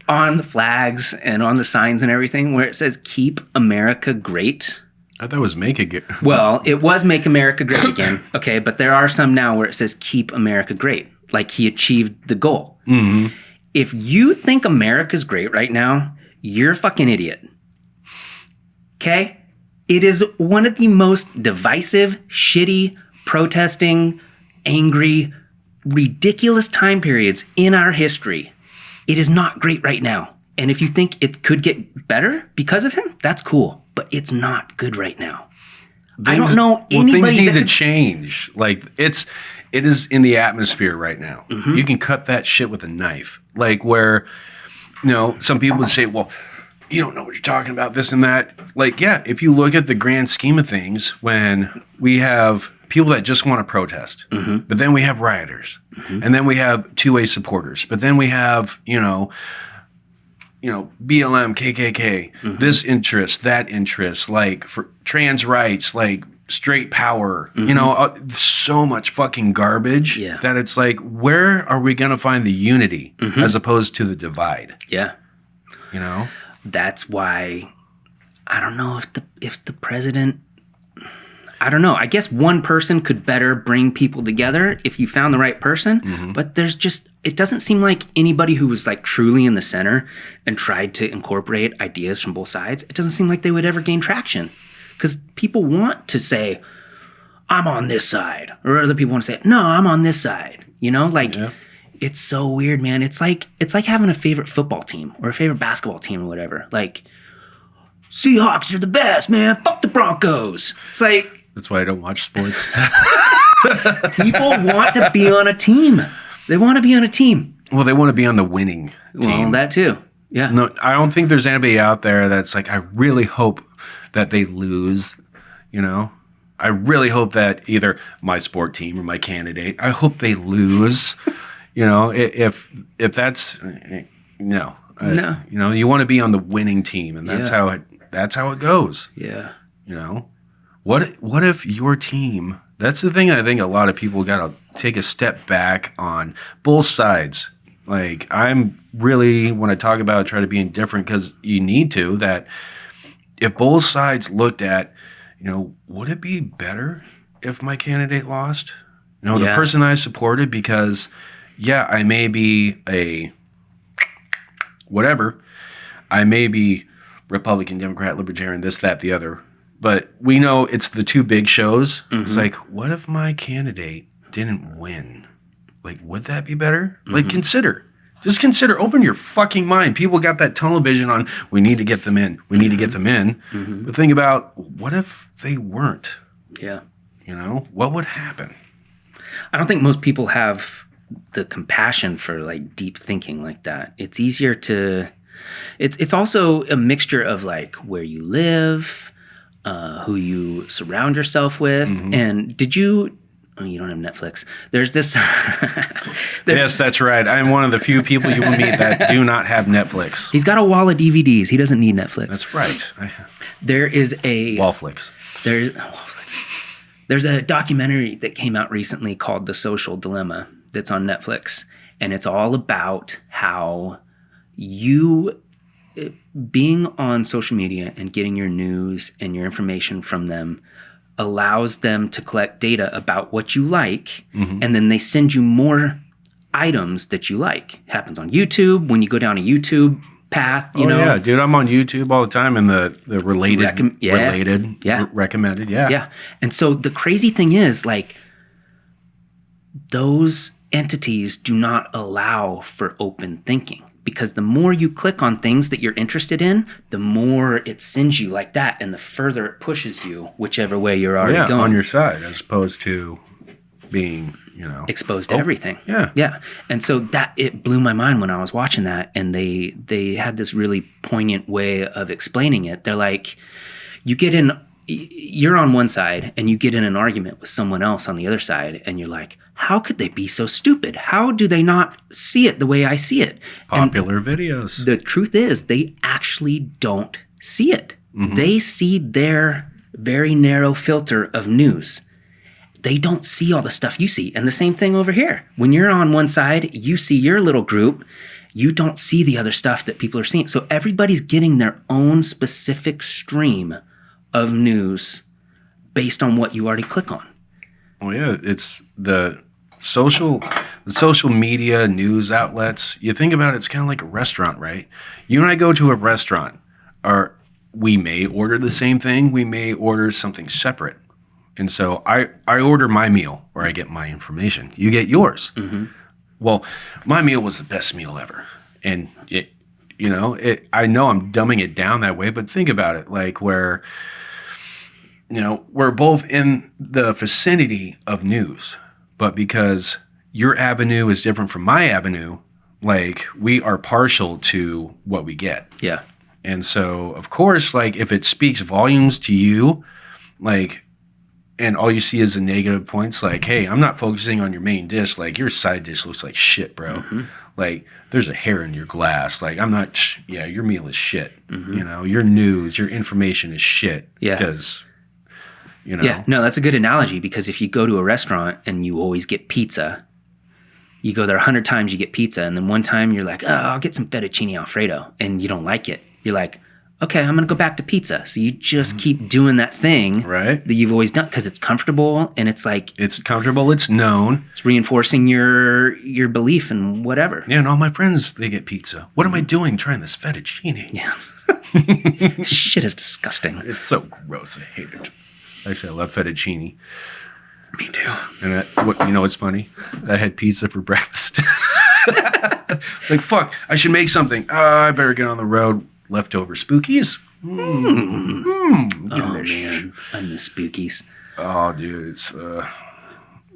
on the flags and on the signs and everything where it says "Keep America Great," I thought it was "Make it." Well, it was "Make America Great Again." Okay, but there are some now where it says "Keep America Great." Like he achieved the goal. Mm-hmm. If you think America's great right now, you're a fucking idiot. Okay? It is one of the most divisive, shitty, protesting, angry, ridiculous time periods in our history. It is not great right now. And if you think it could get better because of him, that's cool. But it's not good right now. I don't know anybody. Things need to change. Like it is in the atmosphere right now. Mm-hmm. You can cut that shit with a knife. Like where, some people would say, well, you don't know what you're talking about, this and that. Like, yeah, if you look at the grand scheme of things, when we have people that just want to protest, mm-hmm. but then we have rioters, mm-hmm. and then we have two-way supporters, but then we have, BLM, KKK, mm-hmm. this interest, that interest, like for trans rights, like straight power, mm-hmm. So much fucking garbage that it's like, where are we going to find the unity mm-hmm. as opposed to the divide? Yeah. That's why I don't know if the president, I don't know. I guess one person could better bring people together if you found the right person. Mm-hmm. But it doesn't seem like anybody who was like truly in the center and tried to incorporate ideas from both sides, it doesn't seem like they would ever gain traction. Because people want to say, I'm on this side. Or other people want to say, no, I'm on this side. It's so weird, man. It's like having a favorite football team or a favorite basketball team or whatever. Like, Seahawks are the best, man. Fuck the Broncos. It's like... That's why I don't watch sports. People want to be on a team. They want to be on a team. Well, they want to be on the winning team. Well, that too. Yeah. No, I don't think there's anybody out there that's like, I really hope that they lose, I really hope that either my sport team or my candidate, I hope they lose. If that's no. You want to be on the winning team, and that's how it goes. Yeah. What if your team, that's the thing I think a lot of people got to take a step back on both sides. Like, I'm really, when I talk about try to be indifferent, because you need to, that if both sides looked at, would it be better if my candidate lost? The person I supported, because, I may be a whatever. I may be Republican, Democrat, Libertarian, this, that, the other. But we know it's the two big shows. Mm-hmm. It's like, what if my candidate didn't win? Like, would that be better? Mm-hmm. Like, just consider, open your fucking mind. People got that tunnel vision on, we need to get them in. We need to get them in. Mm-hmm. But think about, what if they weren't? Yeah. What would happen? I don't think most people have the compassion for, like, deep thinking like that. It's easier to... It's also a mixture of, like, where you live... who you surround yourself with. Mm-hmm. And did you... Oh, you don't have Netflix. There's this... Yes, that's right. I'm one of the few people you will meet that do not have Netflix. He's got a wall of DVDs. He doesn't need Netflix. That's right. There is a... Wallflix. There's a documentary that came out recently called The Social Dilemma that's on Netflix. And it's all about how being on social media and getting your news and your information from them allows them to collect data about what you like, mm-hmm. and then they send you more items that you like. It happens on YouTube when you go down a YouTube path, yeah, dude, I'm on YouTube all the time, and the related, recommended, Yeah. And so the crazy thing is, like, those entities do not allow for open thinking. Because the more you click on things that you're interested in, the more it sends you like that, and the further it pushes you whichever way you're already going. On your side, as opposed to being, exposed to everything. Yeah. And so that, it blew my mind when I was watching that, and they had this really poignant way of explaining it. They're like, you're on one side and you get in an argument with someone else on the other side, and you're like, how could they be so stupid? How do they not see it the way I see it? Popular videos. The truth is, they actually don't see it. Mm-hmm. They see their very narrow filter of news. They don't see all the stuff you see. And the same thing over here. When you're on one side, you see your little group. You don't see the other stuff that people are seeing. So everybody's getting their own specific stream of news based on what you already click on. Oh yeah, it's the social the social media news outlets, you think about it, it's kind of like a restaurant, right? You and I go to a restaurant, or we may order the same thing, we may order something separate. And so I order my meal where I get my information. You get yours. Mm-hmm. Well, my meal was the best meal ever. And I know I'm dumbing it down that way, but think about it, like where, we're both in the vicinity of news, but because your avenue is different from my avenue, like we are partial to what we get. Yeah. And so, of course, like if it speaks volumes to you, like, and all you see is the negative points, like, hey, I'm not focusing on your main dish. Like, your side dish looks like shit, bro. Mm-hmm. Like, there's a hair in your glass. Like, your meal is shit. Mm-hmm. Your news, your information is shit. Yeah. Because, Yeah, no, that's a good analogy, because if you go to a restaurant and you always get pizza, you go there 100 times, you get pizza, and then one time you're like, oh, I'll get some fettuccine Alfredo, and you don't like it. You're like, okay, I'm going to go back to pizza. So you just keep doing that thing right that you've always done because it's comfortable, and it's like... It's comfortable, it's known. It's reinforcing your belief in whatever. Yeah, and all my friends, they get pizza. What am I doing trying this fettuccine? Yeah. Shit is disgusting. It's so gross. I hate it. Actually, I love fettuccine. Me too. And what's funny? I had pizza for breakfast. It's like, fuck, I should make something. I better get on the road. Leftover spookies. Oh, man. I miss spookies. Oh, dude. It's,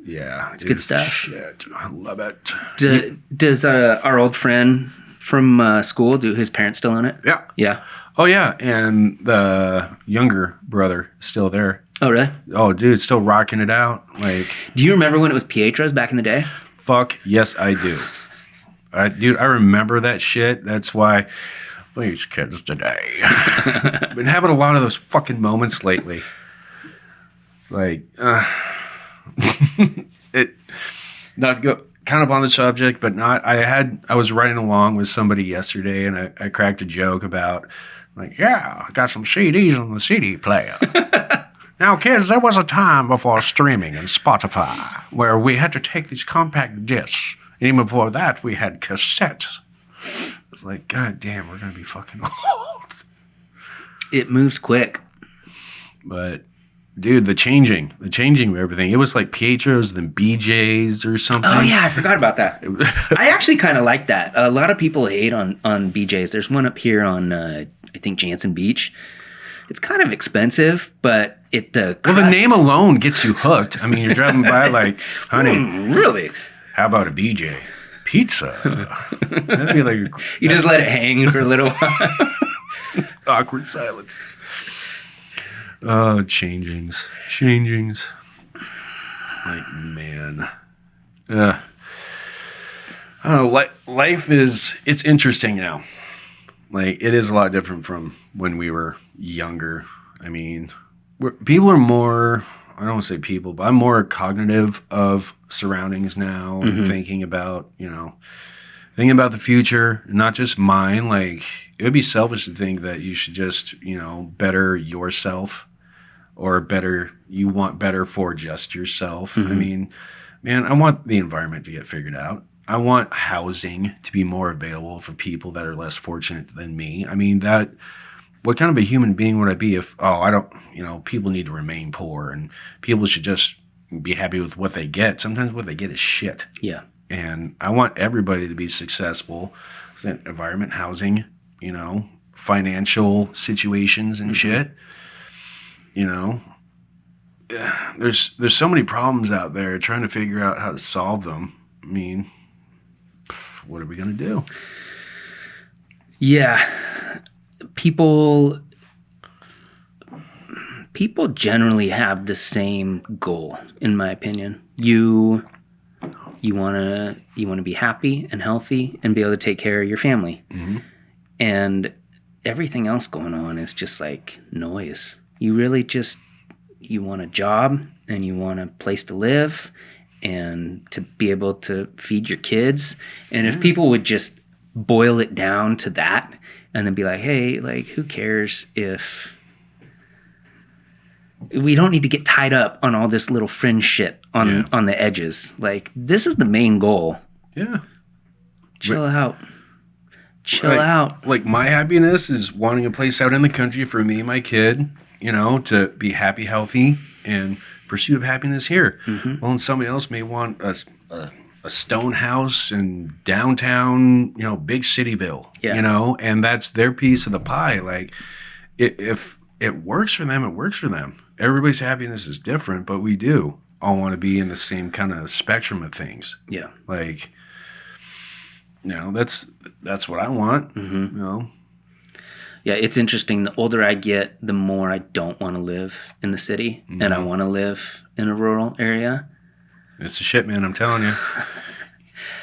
yeah. It's good stuff. Shit. I love it. Does our old friend from school, do his parents still own it? Yeah. Yeah. Oh, yeah. And the younger brother is still there. Oh, really? Oh, dude, still rocking it out. Like, do you remember when it was Pietro's back in the day? Fuck, yes, I do. Dude, I remember that shit. That's why these kids today. Been having a lot of those fucking moments lately. Like, not to go kind of on the subject, but not. I was riding along with somebody yesterday, and I cracked a joke about, like, yeah, I got some CDs on the CD player. Now, kids, there was a time before streaming and Spotify where we had to take these compact discs. And even before that, we had cassettes. It's like, God damn, we're going to be fucking old. It moves quick. But, dude, the changing of everything. It was like Pietro's, then BJ's or something. Oh, yeah, I forgot about that. I actually kind of like that. A lot of people hate on BJ's. There's one up here on, I think, Jansen Beach. It's kind of expensive, but the name alone gets you hooked. I mean, you're driving by like, honey, really? How about a BJ? Pizza. That'd be like, you just let it hang for a little while. Awkward silence. Oh, changings. Like, man. I don't know. Life it's interesting now. Like, it is a lot different from when we were younger. I mean, people are more, I don't want to say people, but I'm more cognitive of surroundings now, and thinking about the future, not just mine. Like, it would be selfish to think that you should just, better yourself, or you want better for just yourself. I mean, man, I want the environment to get figured out. I want housing to be more available for people that are less fortunate than me. I mean, what kind of a human being would I be if, people need to remain poor and people should just be happy with what they get. Sometimes what they get is shit. Yeah. And I want everybody to be successful. Environment, housing, financial situations and shit. There's so many problems out there, trying to figure out how to solve them. I mean, what are we going to do? Yeah. People generally have the same goal, in my opinion. You want to be happy and healthy and be able to take care of your family. And everything else going on is just like noise. You really just, you want a job and you want a place to live and to be able to feed your kids. And if people would just boil it down to that and then be like, hey, like, who cares if We don't need to get tied up on all this little fringe shit on the edges. Like, this is the main goal. Yeah. Chill out. Chill out. Like, my happiness is wanting a place out in the country for me and my kid, you know, to be happy, healthy, and pursuit of happiness here. Mm-hmm. Well, and somebody else may want a stone house in downtown, you know, big cityville, you know, and that's their piece of the pie. Like, if it works for them, it works for them. Everybody's happiness is different, but we do all want to be in the same kind of spectrum of things. Yeah. Like, you know, that's what I want, you know. Yeah, it's interesting. The older I get, the more I don't want to live in the city, and I want to live in a rural area. It's the shit, man, I'm telling you.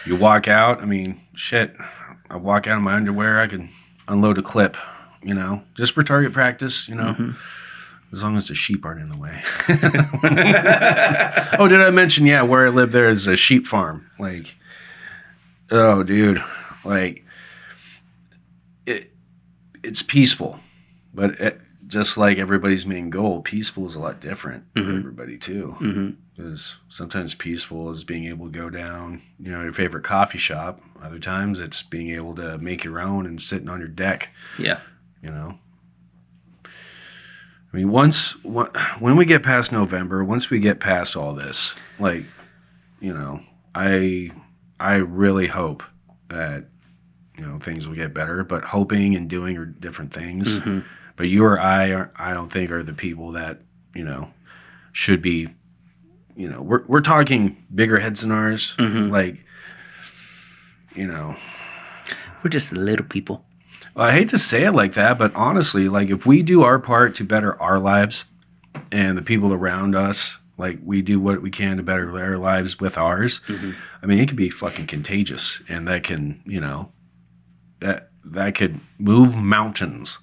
You walk out, I mean, shit. I walk out in my underwear, I can unload a clip, you know, just for target practice, you know. As long as the sheep aren't in the way. Oh, did I mention, where I live there is a sheep farm. Like, oh, dude. Like, it's peaceful. But just like everybody's main goal, peaceful is a lot different for everybody, too. Because sometimes peaceful is being able to go down, you know, your favorite coffee shop. Other times it's being able to make your own and sitting on your deck. Yeah. You know? I mean, when we get past November, once we get past all this, like, you know, I really hope that, you know, things will get better. But hoping and doing are different things. But you or I don't think are the people that, you know, should be, you know, we're talking bigger heads than ours. Like, you know, we're just little people. Well, I hate to say it like that, but honestly, like, if we do our part to better our lives and the people around us, like, we do what we can to better their lives with ours, I mean, it can be fucking contagious, and that can, you know, that could move mountains.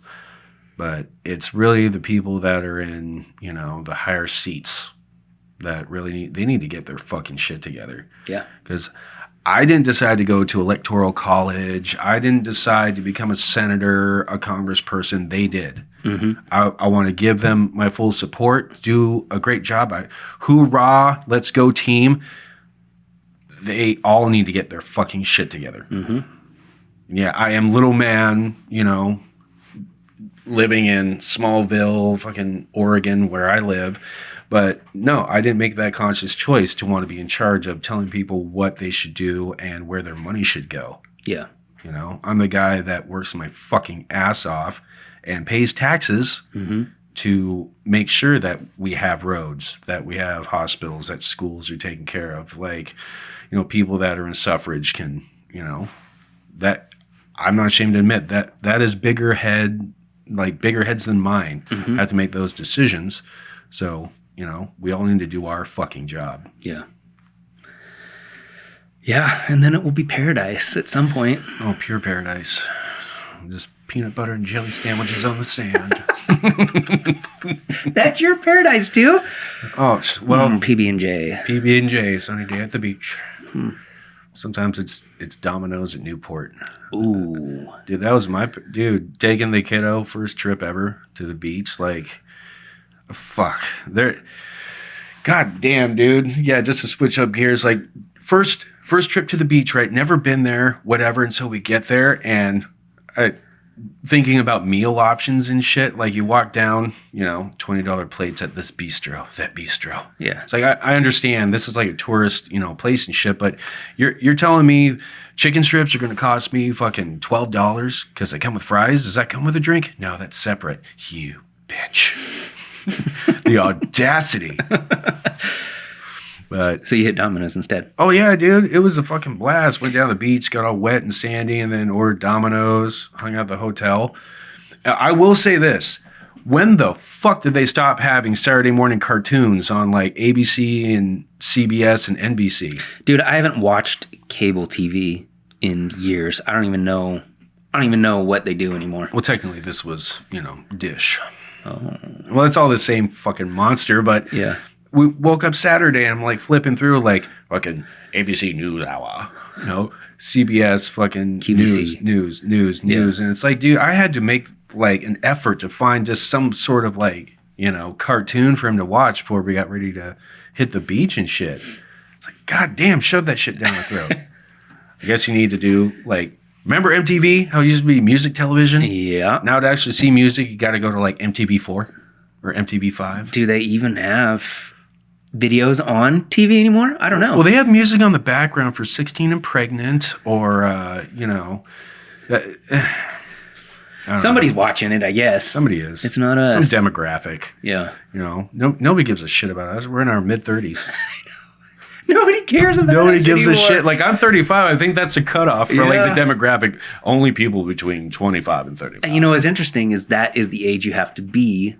But it's really the people that are in, you know, the higher seats that really need to get their fucking shit together. Yeah. Because I didn't decide to go to electoral college. I didn't decide to become a senator, a congressperson. They did. I want to give them my full support, do a great job. Hoorah, let's go team. They all need to get their fucking shit together. Yeah, I am little man, you know, living in Smallville, fucking Oregon, where I live. But no, I didn't make that conscious choice to want to be in charge of telling people what they should do and where their money should go. Yeah. You know, I'm the guy that works my fucking ass off and pays taxes to make sure that we have roads, that we have hospitals, that schools are taken care of. Like, you know, people that are in suffrage can, you know, that I'm not ashamed to admit that is bigger heads than mine have to make those decisions. So, you know, we all need to do our fucking job. Yeah. Yeah, and then it will be paradise at some point. Oh, pure paradise. Just peanut butter and jelly sandwiches on the sand. That's your paradise, too? Oh, well. PB&J. PB&J, sunny day at the beach. Sometimes it's Domino's at Newport. Ooh. Dude, that was taking the kiddo first trip ever to the beach, like, fuck. God damn, dude. Yeah, just to switch up gears, like, first trip to the beach, right? Never been there, whatever, until we get there, and thinking about meal options and shit. Like, you walk down, you know, $20 plates at this bistro, that bistro. Yeah. It's like, I understand this is like a tourist, you know, place and shit, but you're telling me chicken strips are going to cost me fucking $12 because they come with fries? Does that come with a drink? No, that's separate. You bitch. The audacity. But so you hit Domino's instead? Oh yeah, dude. It was a fucking blast. Went down the beach, got all wet and sandy, and then ordered Domino's, hung out at the hotel. I will say this. When the fuck did they stop having Saturday morning cartoons on like ABC and CBS and NBC? Dude, I haven't watched cable TV in years. I don't even know what they do anymore. Well, technically this was, you know, Dish. Oh. Well, it's all the same fucking monster, but yeah. We woke up Saturday and I'm like flipping through like fucking ABC News Hour, you know, CBS fucking QVC. news. And it's like, dude, I had to make like an effort to find just some sort of like, cartoon for him to watch before we got ready to hit the beach and shit. It's like, God damn, shove that shit down my throat. I guess you need to do remember MTV? How it used to be music television? Yeah. Now to actually see music, you got to go to MTV4 or MTV5. Do they even have videos on TV anymore? I don't know. Well, they have music on the background for 16 and Pregnant or, somebody's watching it, I guess. Somebody is. It's not us. Some demographic. Yeah. Nobody gives a shit about us. We're in our mid-30s. Nobody cares about Nobody us gives anymore. a shit. I'm 35. I think that's a cutoff for the demographic. Only people between 25 and 35. And what's interesting is that is the age you have to be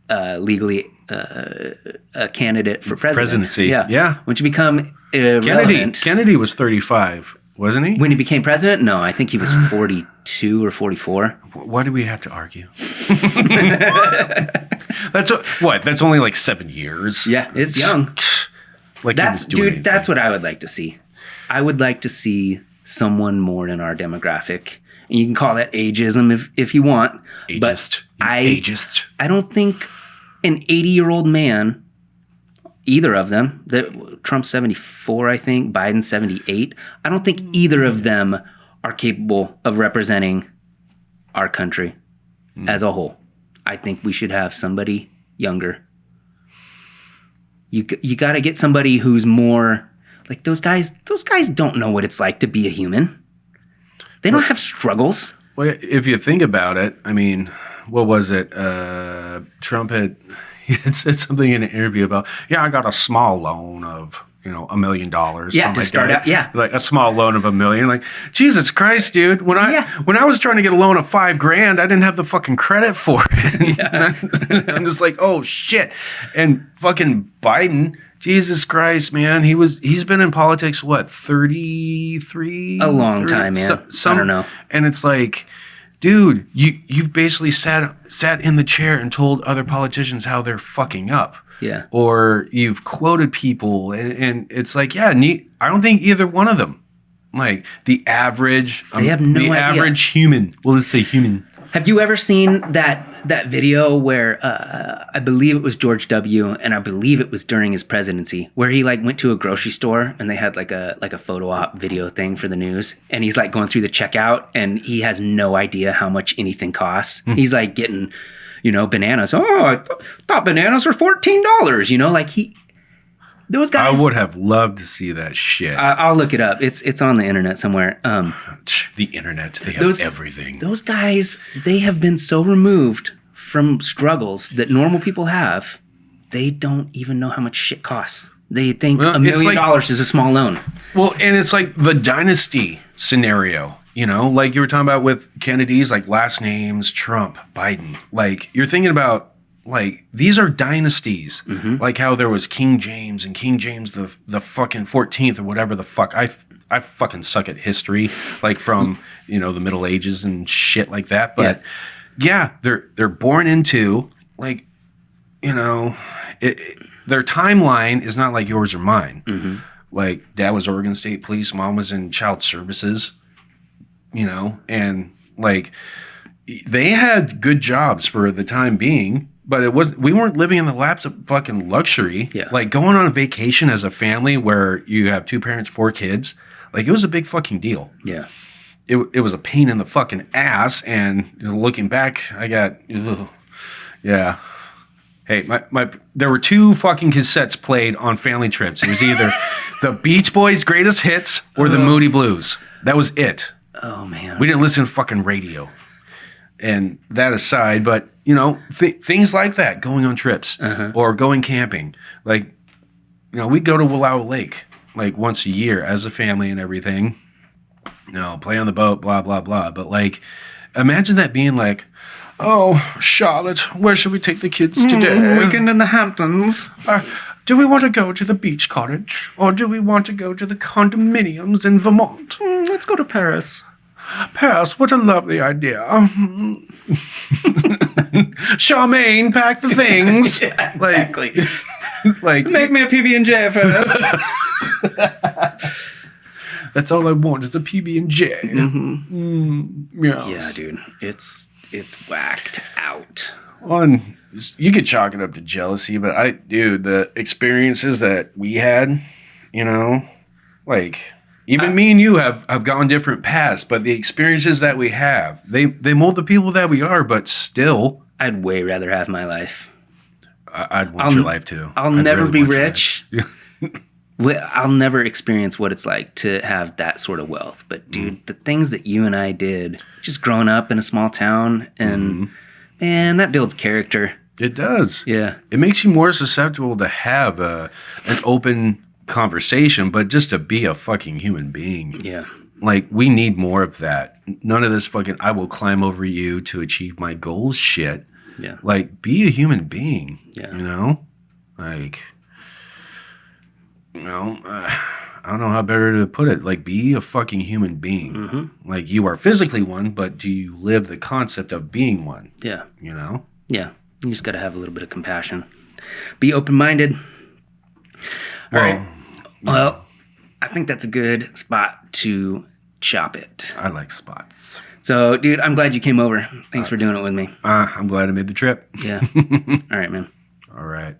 legally a candidate for presidency. Yeah. Once you become irrelevant. Kennedy was 35, wasn't he? When he became president? No, I think he was 42 or 44. Why do we have to argue? That's only 7 years. Yeah, it's young. That's what I would like to see. I would like to see someone more in our demographic. And you can call that ageism if you want. Ageist. But Ageist. I don't think an 80-year-old man, either of them, Trump's 74, I think, Biden's 78, I don't think either of them are capable of representing our country as a whole. I think we should have somebody younger. You got to get somebody who's more those guys don't know what it's like to be a human. They don't have struggles. Well, if you think about it, I mean, what was it? Trump had said something in an interview about, I got a small loan of, $1 million. Yeah, to start out. Yeah. A small loan of $1 million. Jesus Christ, dude. When I was trying to get a loan of $5,000, I didn't have the fucking credit for it. Yeah. I'm just oh shit. And fucking Biden, Jesus Christ, man. He's been in politics, 33? A long time, man. I don't know. And it's dude, you've basically sat in the chair and told other politicians how they're fucking up. Yeah. Or you've quoted people, and it's I don't think either one of them, the average, they have no idea. Average human. Well, let's say human. Have you ever seen that video where I believe it was George W. and I believe it was during his presidency, where he went to a grocery store and they had a photo op video thing for the news, and he's going through the checkout and he has no idea how much anything costs. He's getting bananas. Oh, I thought bananas were $14. Those guys. I would have loved to see that shit. I'll look it up. It's on the internet somewhere. The internet. They have everything. Those guys, they have been so removed from struggles that normal people have. They don't even know how much shit costs. They think $1 million is a small loan. Well, and it's the dynasty scenario. You were talking about with Kennedy's, last names, Trump, Biden. You're thinking about, these are dynasties. Mm-hmm. How there was King James and King James the fucking 14th or whatever the fuck. I fucking suck at history, from, the Middle Ages and shit like that. But, they're born into, their timeline is not like yours or mine. Mm-hmm. Dad was Oregon State Police, mom was in child services. And they had good jobs for the time being, but we weren't living in the laps of fucking luxury. Yeah. Going on a vacation as a family where you have 2 parents, 4 kids, it was a big fucking deal. Yeah. It was a pain in the fucking ass. And looking back, I got, yeah. Hey, there were 2 fucking cassettes played on family trips. It was either the Beach Boys' Greatest Hits or the Moody Blues. That was it. Oh, man. We didn't listen to fucking radio. And that aside, but, things like that, going on trips or going camping. We'd go to Wallowa Lake, once a year as a family and everything. Play on the boat, blah, blah, blah. But, imagine that being oh, Charlotte, where should we take the kids today? Weekend in the Hamptons. Do we want to go to the beach cottage? Or do we want to go to the condominiums in Vermont? Let's go to Paris. Paris, what a lovely idea. Charmaine, pack the things. Yeah, exactly. Make me a PB&J first. That's all I want is a PB&J. Mm-hmm. Yes. Yeah, dude. It's whacked out. One, you could chalk it up to jealousy, but the experiences that we had, you know, like even me and you have gone different paths, but the experiences that we have, they mold the people that we are, but still. I'd way rather have my life. I'd want your life too. I'll never be rich. I'll never experience what it's like to have that sort of wealth. But dude, the things that you and I did, just growing up in a small town, and man, that builds character. It does. Yeah. It makes you more susceptible to have an open conversation, but just to be a fucking human being. Yeah. Like, we need more of that. None of this fucking, I will climb over you to achieve my goals shit. Yeah. Like, be a human being. Yeah. You know? Like, you know, I don't know how better to put it. Like, be a fucking human being. Mm-hmm. Like, you are physically one, but do you live the concept of being one? Yeah. You know? Yeah. You just got to have a little bit of compassion. Be open-minded. All right. Well, I think that's a good spot to chop it. I like spots. So, dude, I'm glad you came over. Thanks for doing it with me. I'm glad I made the trip. Yeah. All right, man. All right.